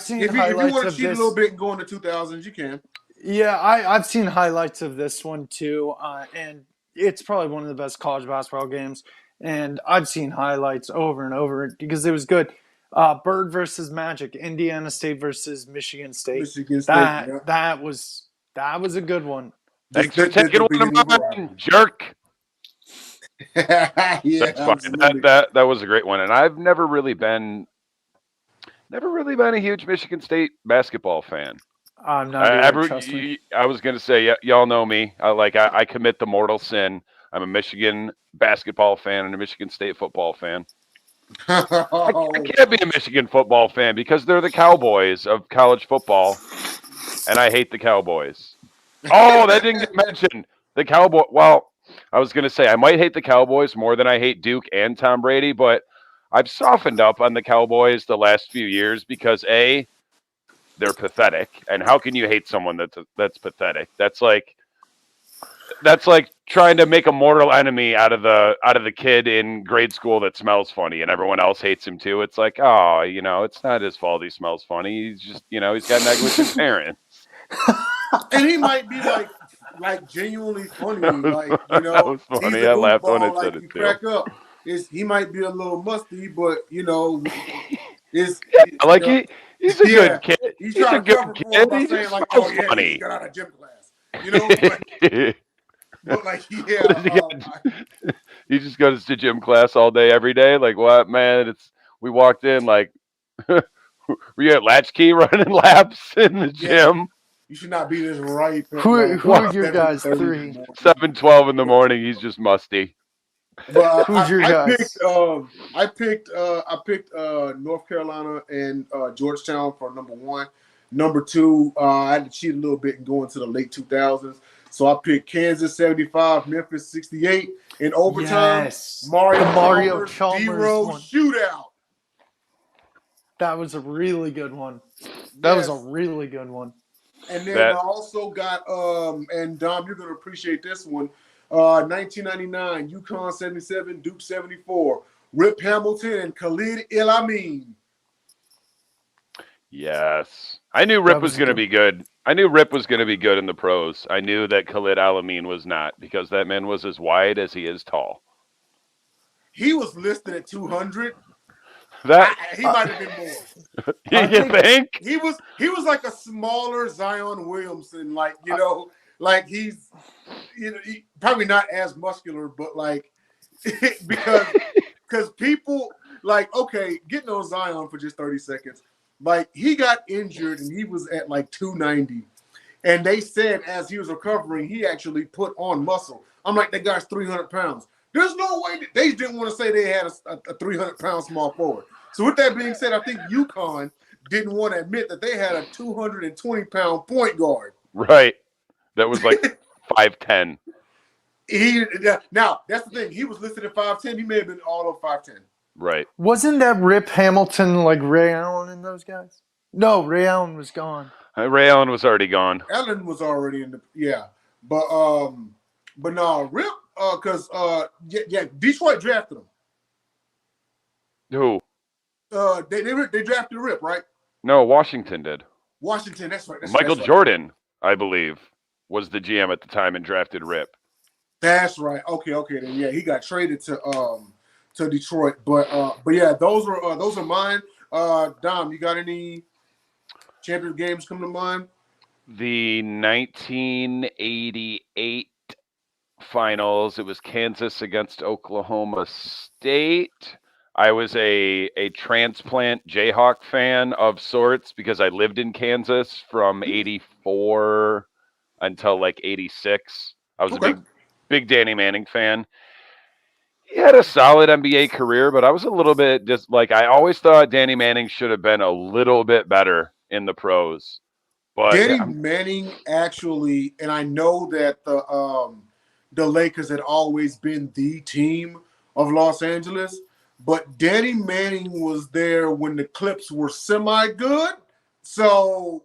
seen If you highlights want to of cheat this. a little bit and go into 2000s, you can. Yeah, I've seen highlights of this one too, and it's probably one of the best college basketball games. And I've seen highlights over and over because it was good. Bird versus Magic, Indiana State versus Michigan State. Michigan State. That was a good one. Thanks for taking one of mine, jerk. Yeah, that's fine. absolutely. That was a great one, and I've never really been a huge Michigan State basketball fan. I'm not either, trust me. I was going to say, y'all know me. I commit the mortal sin. I'm a Michigan basketball fan and a Michigan State football fan. I can't be a Michigan football fan because they're the Cowboys of college football, and I hate the Cowboys. Oh, that didn't get mentioned. The Cowboy. Well, I was going to say I might hate the Cowboys more than I hate Duke and Tom Brady, but I've softened up on the Cowboys the last few years because A, they're pathetic, and how can you hate someone that's pathetic? That's like trying to make a mortal enemy out of the kid in grade school that smells funny, and everyone else hates him too. It's like, oh, it's not his fault he smells funny. He's just, he's got negligent parents. And he might be like genuinely funny, that was funny. I laughed when I said it too. Crack up. He might be a little musty, but he's a good kid. He's a good kid. He just smells funny. He got out of gym class, but he just goes to gym class all day, every day. Like, what, man? We walked in like, were you at Latchkey running laps in the gym? You should not be this ripe. Who are your guys? 3. 7:12 in the morning. He's just musty. But who's your guys? I picked North Carolina and Georgetown for number 1. Number 2, I had to cheat a little bit and go into the late 2000s. So I picked Kansas 75, Memphis 68 in overtime. Yes. Mario Chalmers shootout. That was a really good one. That was a really good one. And then I also got and Dom, you're gonna appreciate this one. 1999, UConn 77, Duke 74, Rip Hamilton and Khalid El-Amin. Yes. I knew Rip was going to be good. I knew Rip was going to be good in the pros. I knew that Khalid El-Amin was not, because that man was as wide as he is tall. He was listed at 200. He might have been more. You think? He was like a smaller Zion Williamson, he's probably not as muscular, but because people getting on Zion for just 30 seconds. He got injured and he was at 290. And they said as he was recovering, he actually put on muscle. I'm like, that guy's 300 pounds. There's no way that they didn't want to say they had a 300-pound small forward. So with that being said, I think UConn didn't want to admit that they had a 220-pound point guard. Right. That was 5'10". Now, that's the thing. He was listed at 5'10". He may have been all of 5'10". Right. Wasn't that Rip Hamilton like Ray Allen and those guys? No, Ray Allen was gone. Ray Allen was already gone. Allen was already in the but no, Rip because Detroit drafted him. Who? They drafted Rip, right? No, Washington did. Washington, that's right. Michael Jordan, I believe, was the GM at the time and drafted Rip. That's right. Okay, then he got traded to Detroit. But yeah, those are mine. Dom, you got any championship games come to mind? The 1988 finals. It was Kansas against Oklahoma State. I was a transplant Jayhawk fan of sorts because I lived in Kansas from 84 until like 86. I was a big Danny Manning fan. He had a solid NBA career, but I was a little bit just like I always thought Danny Manning should have been a little bit better in the pros. But Danny Manning actually, and I know that the Lakers had always been the team of Los Angeles, but Danny Manning was there when the Clips were semi-good. So,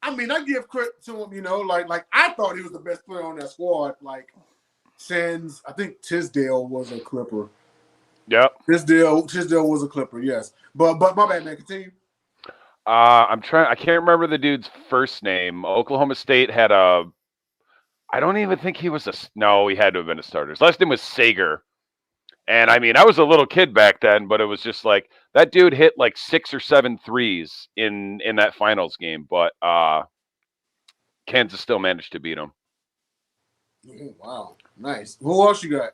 I mean, I give credit to him, you know, like I thought he was the best player on that squad. Like, since I think Tisdale was a Clipper. Yep. Tisdale was a Clipper, yes. But my bad, man. Continue. I can't remember the dude's first name. Oklahoma State had I don't even think he was no, he had to have been a starter. His last name was Sager. And I mean, I was a little kid back then, but it was just like that dude hit like 6 or 7 threes in that finals game, but Kansas still managed to beat him. Oh, wow. Nice. Who else you got?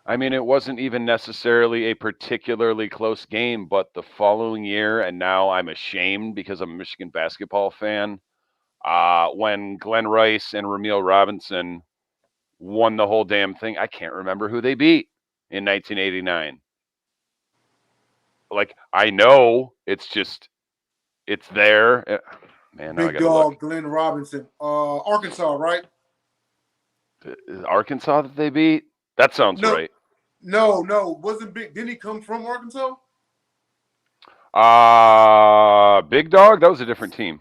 I mean, it wasn't even necessarily a particularly close game, but the following year, and now I'm ashamed because I'm a Michigan basketball fan, when Glenn Rice and Ramil Robinson won the whole damn thing. I can't remember who they beat in 1989. Like, I know it's there. Man, now I Big gotta dog, look. Glenn Robinson. Arkansas, right? Is Arkansas that they beat? That sounds right. No. Wasn't Big. Didn't he come from Arkansas? Big Dog? That was a different team.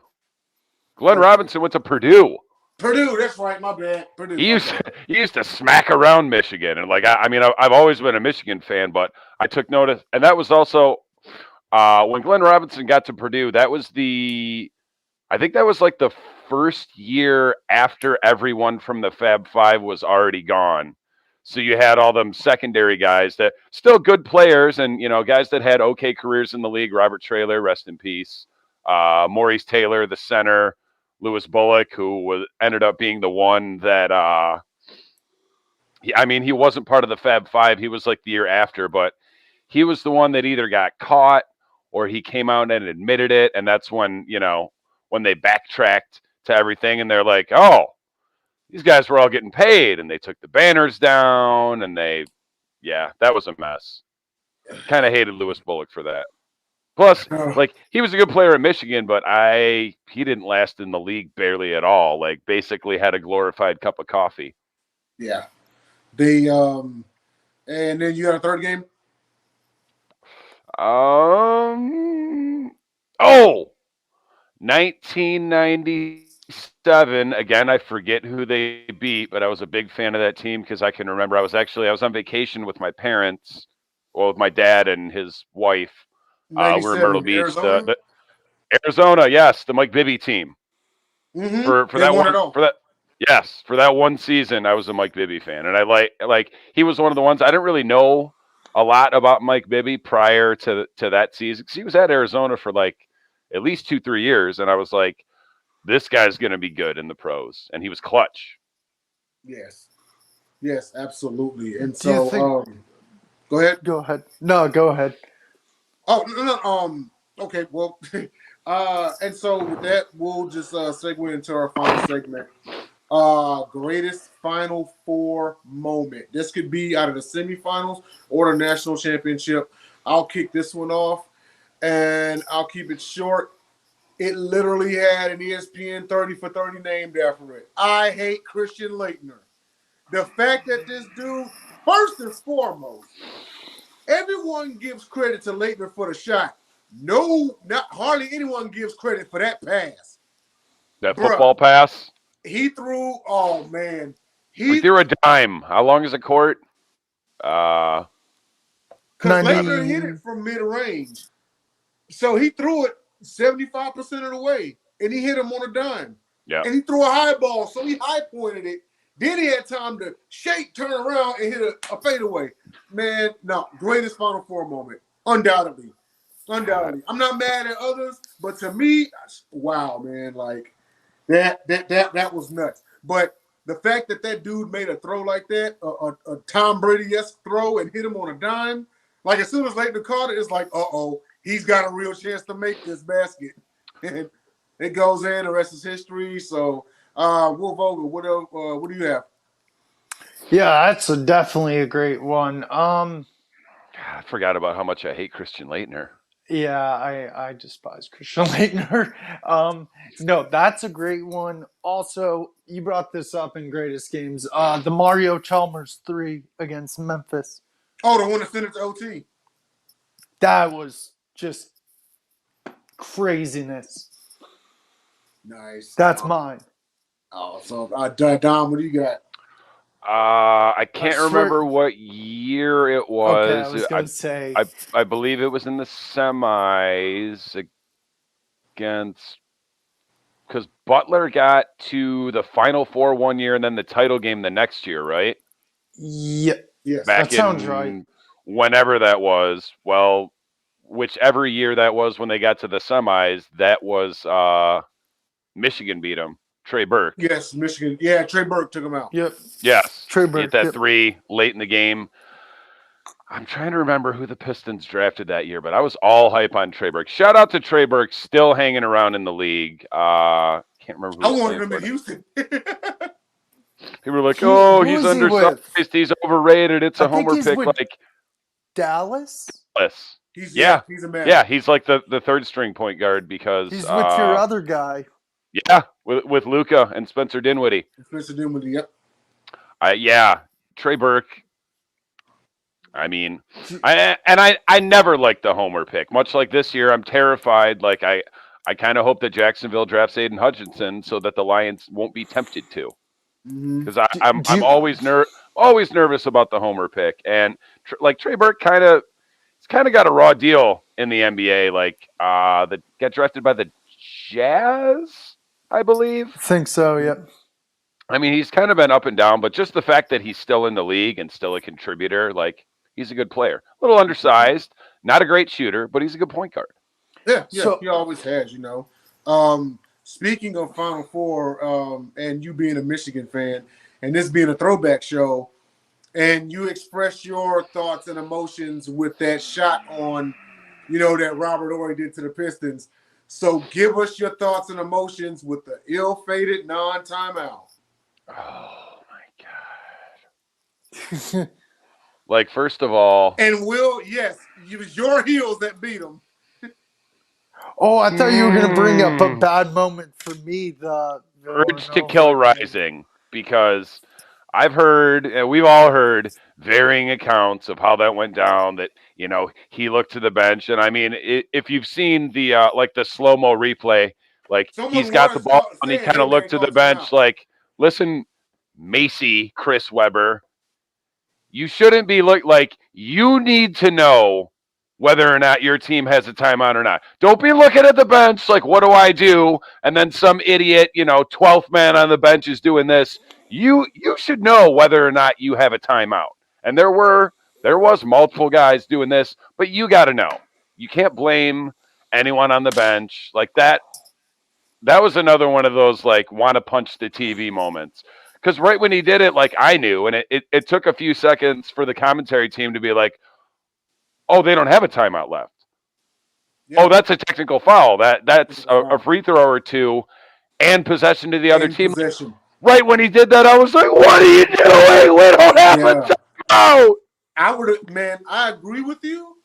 Glenn Robinson went to Purdue. Purdue, that's right. My bad. Purdue. He used to smack around Michigan, and like I mean, I've always been a Michigan fan, but I took notice, and that was also when Glenn Robinson got to Purdue. I think that was like the first year after everyone from the Fab Five was already gone. So you had all them secondary guys that still good players, and you know guys that had okay careers in the league. Robert Traylor, rest in peace. Maurice Taylor, the center. Lewis Bullock, who ended up being the one that, I mean, he wasn't part of the Fab Five. He was like the year after, but he was the one that either got caught or he came out and admitted it. And that's when, you know, when they backtracked to everything and they're like, oh, these guys were all getting paid, and they took the banners down, and that was a mess. Kind of hated Lewis Bullock for that. Plus, like, he was a good player in Michigan, but he didn't last in the league barely at all. Like, basically had a glorified cup of coffee. Yeah. And then you got a third game? 1997. Again, I forget who they beat, but I was a big fan of that team because I can remember I was on vacation with my parents, well, with my dad and his wife. We're in Myrtle Beach. Arizona? Arizona, yes, the Mike Bibby team. Mm-hmm. For that one season, I was a Mike Bibby fan, and I like he was one of the ones. I didn't really know a lot about Mike Bibby prior to that season because he was at Arizona for like at least 2-3 years, and I was like, this guy's going to be good in the pros, and he was clutch. Yes, absolutely. And so, go ahead. Go ahead. No, go ahead. Oh no. Okay. Well, and so with that, we'll just segue into our final segment. Greatest Final Four moment. This could be out of the semifinals or the national championship. I'll kick this one off, and I'll keep it short. It literally had an ESPN 30 for 30 named after it. I hate Christian Laettner. The fact that this dude, first and foremost, everyone gives credit to Laettner for the shot. No, not hardly anyone gives credit for that pass. That football pass? He threw, oh man. He threw a dime. How long is the court? Because Laettner hit it from mid-range. So he threw it 75% of the way, and he hit him on a dime. Yeah. And he threw a high ball, so he high-pointed it. Then he had time to turn around, and hit a fadeaway. Man, no, greatest Final Four moment. Undoubtedly. I'm not mad at others, but to me, wow, man, like, That was nuts. But the fact that dude made a throw like that, a Tom Brady-esque throw, and hit him on a dime, like as soon as Leighton caught it, it's like, he's got a real chance to make this basket. And it goes in, the rest is history. So, Will Vogel, what do you have? Yeah, that's definitely a great one. God, I forgot about how much I hate Christian Leitner. Yeah, I despise Christian Leitner. No, that's a great one. Also, you brought this up in greatest games. The Mario Chalmers 3 against Memphis. Oh, the one that sent it to OT. That was just craziness. Nice. That's mine. Oh, so Dom, what do you got? I can't remember what year it was. Okay, I was going to say. I believe it was in the semis against, because Butler got to the Final Four one year and then the title game the next year, right? Yeah, Yes, that sounds right. Whenever that was, well, whichever year that was when they got to the semis, that was Michigan beat them. Trey Burke. Yes, Michigan. Yeah, Trey Burke took him out. Yep. Yes. Trey He Burke. hit that three late in the game. I'm trying to remember who the Pistons drafted that year, but I was all hype on Trey Burke. Shout out to Trey Burke, still hanging around in the league. Can't remember who I wanted him in Houston. People were like, he's undersized. He's overrated. It's a homer pick. Like Dallas? He's a man. Yeah, he's like the third string point guard because he's with your other guy. Yeah, with Luka and Spencer Dinwiddie. Yep. Yeah, Trey Burke. I mean, I never liked the homer pick. Much like this year, I'm terrified. Like I kind of hope that Jacksonville drafts Aiden Hutchinson so that the Lions won't be tempted to. Because I'm always nervous about the homer pick, and like Trey Burke he's kind of got a raw deal in the NBA. Like that got drafted by the Jazz, I believe. I think so, yep. I mean, he's kind of been up and down, but just the fact that he's still in the league and still a contributor, like he's a good player. A little undersized, not a great shooter, but he's a good point guard. Yeah, so, he always has, Speaking of Final Four, and you being a Michigan fan, and this being a throwback show, and you express your thoughts and emotions with that shot on, that Robert Horry did to the Pistons. So give us your thoughts and emotions with the ill-fated non-timeout. Oh, my God. Like, first of all. And yes, it was your heels that beat him. Oh, I thought you were going to bring up a bad moment for me. The Urge to Kill Rising, because we've all heard varying accounts of how that went down, that, he looked to the bench. And I mean, if you've seen the, the slow-mo replay, like he's got the ball and he kind of looked to the bench like, listen, Macy, Chris Webber, you shouldn't be like, you need to know whether or not your team has a timeout or not. Don't be looking at the bench like, what do I do? And then some idiot, 12th man on the bench is doing this. You should know whether or not you have a timeout. And there was multiple guys doing this, but you got to know. You can't blame anyone on the bench like that. That was another one of those like want to punch the TV moments. Because right when he did it, like I knew, and it took a few seconds for the commentary team to be like, oh, they don't have a timeout left. Yeah. Oh, that's a technical foul. That's a free throw or two and possession to the other team. Possession. Right when he did that, I was like, what are you doing? We don't have a timeout. I agree with you.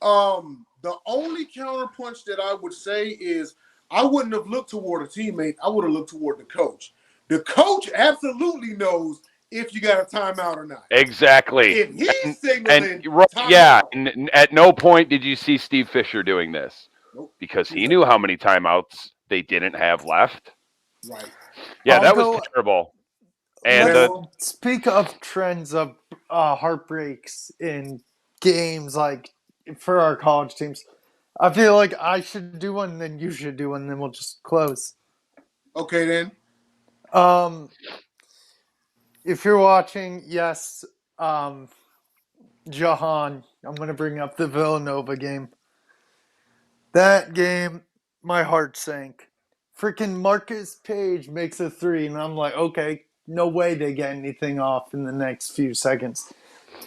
The only counterpunch that I would say is I wouldn't have looked toward a teammate. I would have looked toward the coach. The coach absolutely knows if you got a timeout or not. Exactly. If he's signaling and at no point did you see Steve Fisher doing this. Nope. Because he knew how many timeouts they didn't have left. Right. Yeah, that was terrible. And speak of trends of heartbreaks in games, like for our college teams, I feel like I should do one, then you should do one, then we'll just close. Okay, then. If you're watching, yes, Jahan, I'm going to bring up the Villanova game. That game, my heart sank. freaking Marcus Page makes a three, and I'm like, okay, no way they get anything off in the next few seconds.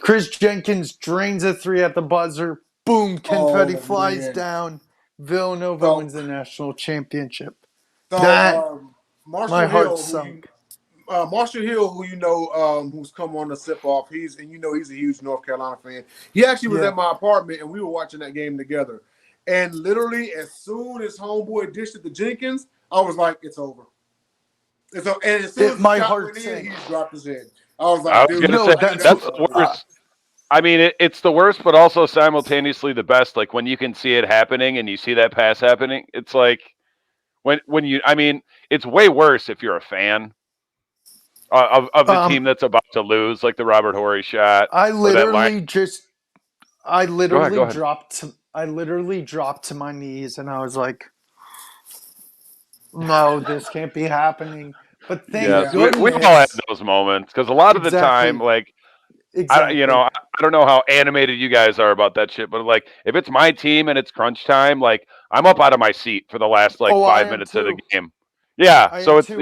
Chris Jenkins drains a three at the buzzer. Boom, confetti flies down. Villanova So- wins the national championship. So That Marshall my heart Hill, sunk. Marshall Hill, who you know, who's come on the sip off, he's a huge North Carolina fan. He actually was Yeah. at my apartment and we were watching that game together. And literally, as soon as homeboy dished it to Jenkins, I was like, "It's over." And as soon as My the shot heart went in, sank. he dropped his head. I was like, I was "Dude, gonna No, say that's- that's the worst. I mean, it's the worst, but also simultaneously the best. Like when you can see it happening and you see that pass happening, it's like when you. I mean, it's way worse if you're a fan of the team that's about to lose, like the Robert Horry shot. I or that literally line. just, I Go literally ahead. dropped to my knees, and I was like, "No, this can't be happening." But thank Yes, goodness. we all had those moments because a lot of the time, Exactly. like Exactly. I don't know how animated you guys are about that shit, but like if it's my team and it's crunch time, like I'm up out of my seat for the last like Oh, I 5 am minutes of the too. game. Yeah, I so am it's too,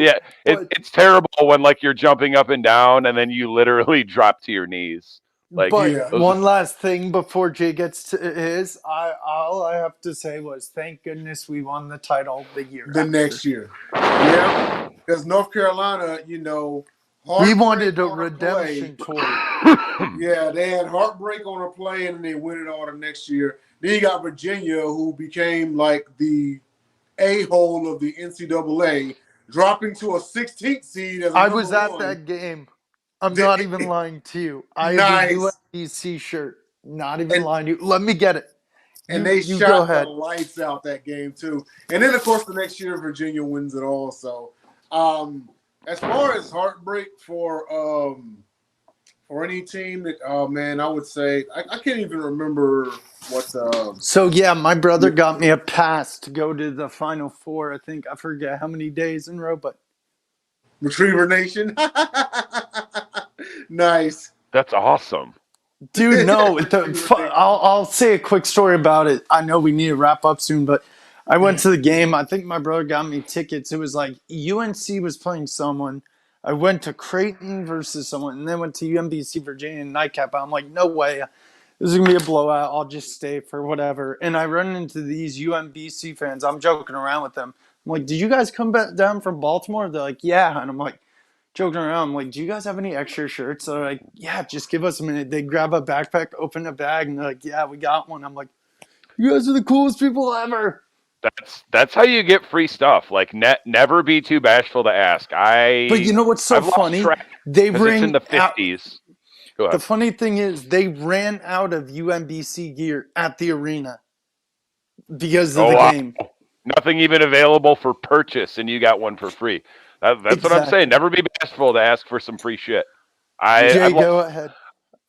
but- it's terrible when like you're jumping up and down and then you literally drop to your knees. Like But Yeah. those one last thing before Jay gets to his, all I have to say was thank goodness we won the title the year the after. next year." Yeah, because North Carolina, you know, We wanted a heartbreak on redemption play. tour. Yeah, they had heartbreak on a play and they win it all the next year. Then you got Virginia, who became like the a-hole of the NCAA, dropping to a 16th seed as a I number was at one. that game. I'm not even lying to you. I Nice. have a USBC shirt. Not even And- lying to you. Let me get it. And they you go shot the ahead. lights out that game too. And then of course the next year Virginia wins it all. So as far as heartbreak for any team that man, I would say I can't even remember what So yeah, my brother got me a pass to go to the Final Four. I think I forget how many days in a row, but Retriever Nation. Nice. That's awesome. dude, no. I'll say a quick story about it. I know we need to wrap up soon, but I went to the game. I think my brother got me tickets. It was like UNC was playing someone. I went to Creighton versus someone, and then went to UMBC Virginia nightcap. I'm like, no way. This is gonna be a blowout. I'll just stay for whatever. And I run into these UMBC fans. I'm joking around with them. I'm like, did you guys come back down from Baltimore? They're like, yeah. And I'm like, joking around. I'm like, do you guys have any extra shirts? They're like, yeah, just give us a minute. They grab a backpack, open a bag, and they're like, yeah, we got one. I'm like, you guys are the coolest people ever. That's how you get free stuff. Like never be too bashful to ask. But you know what's so I've lost funny? track They 'cause it's ran in the out. 50s. Go The ahead. funny thing is, they ran out of UMBC gear at the arena because of the wow. game. Nothing even available for purchase, and you got one for free. That's what I'm saying. Never be bashful to ask for some free shit. Jay, go ahead.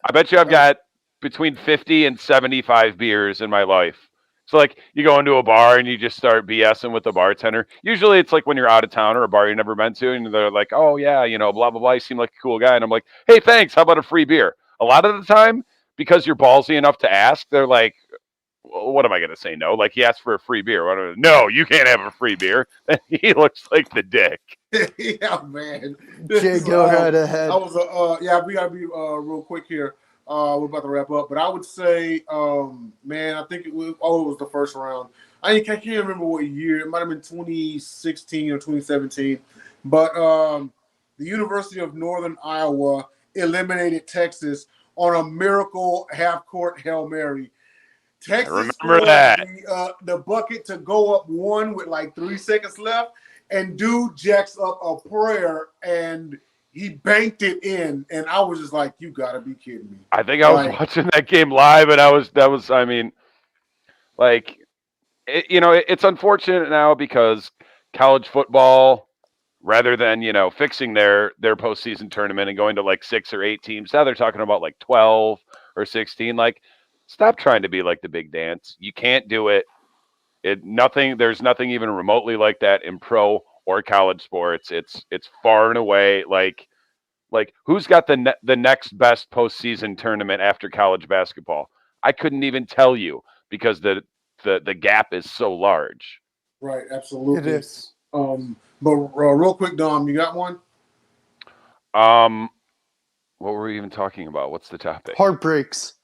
I bet you I've got between 50 and 75 beers in my life. So like you go into a bar and you just start BSing with the bartender. Usually it's like when you're out of town or a bar you've never been to, and they're like, "Oh yeah, you know, blah blah blah. You seem like a cool guy." And I'm like, "Hey, thanks. How about a free beer?" A lot of the time, because you're ballsy enough to ask, they're like, well, "What am I gonna say? No?" Like he asked for a free beer. No, you can't have a free beer. And he looks like the dick. Yeah, man. Jay, go right ahead. I was yeah, we gotta be real quick here. We're about to wrap up, but I would say, man, I think it was the first round. I can't remember what year. It might have been 2016 or 2017. But the University of Northern Iowa eliminated Texas on a miracle half-court Hail Mary. Texas remember that. The bucket to go up one with like 3 seconds left, and dude jacks up a prayer and he banked it in, and I was just like, "You gotta be kidding me!" I think I was watching that game live, and I mean, like, it's unfortunate now because college football, rather than fixing their postseason tournament and going to like 6 or 8 teams, now they're talking about like 12 or 16. Like, stop trying to be like the big dance. You can't do it. There's nothing even remotely like that in pro or college sports. It's far and away like who's got the next best postseason tournament after college basketball? I couldn't even tell you because the gap is so large. Right, absolutely. It is. But real quick, Dom, you got one? What were we even talking about? What's the topic? Heartbreaks.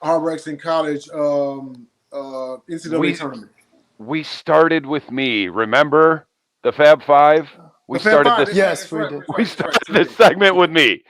Heartbreaks in college NCAA tournament. We started with me. Remember the Fab Five? We The Fab started Five, this. Yes, right, we did. We started this segment with me.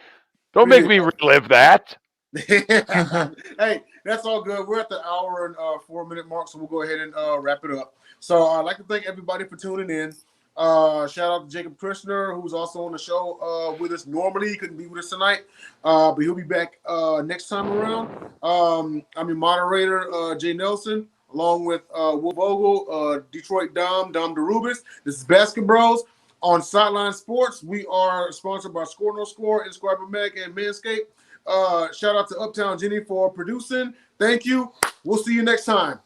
Don't make me relive that. Hey, that's all good. We're at the hour and 4-minute mark, so we'll go ahead and wrap it up. So I'd like to thank everybody for tuning in. Shout out to Jacob Christner, who's also on the show with us normally. He couldn't be with us tonight, but he'll be back next time around. I'm your moderator, Jay Nelson, along with Will Vogel, Detroit Dom DeRubeis. This is Basket Bros on Sideline Sports. We are sponsored by Score No Score, Inscriber Mag, and Manscaped. Shout out to Uptown Jenny for producing. Thank you. We'll see you next time.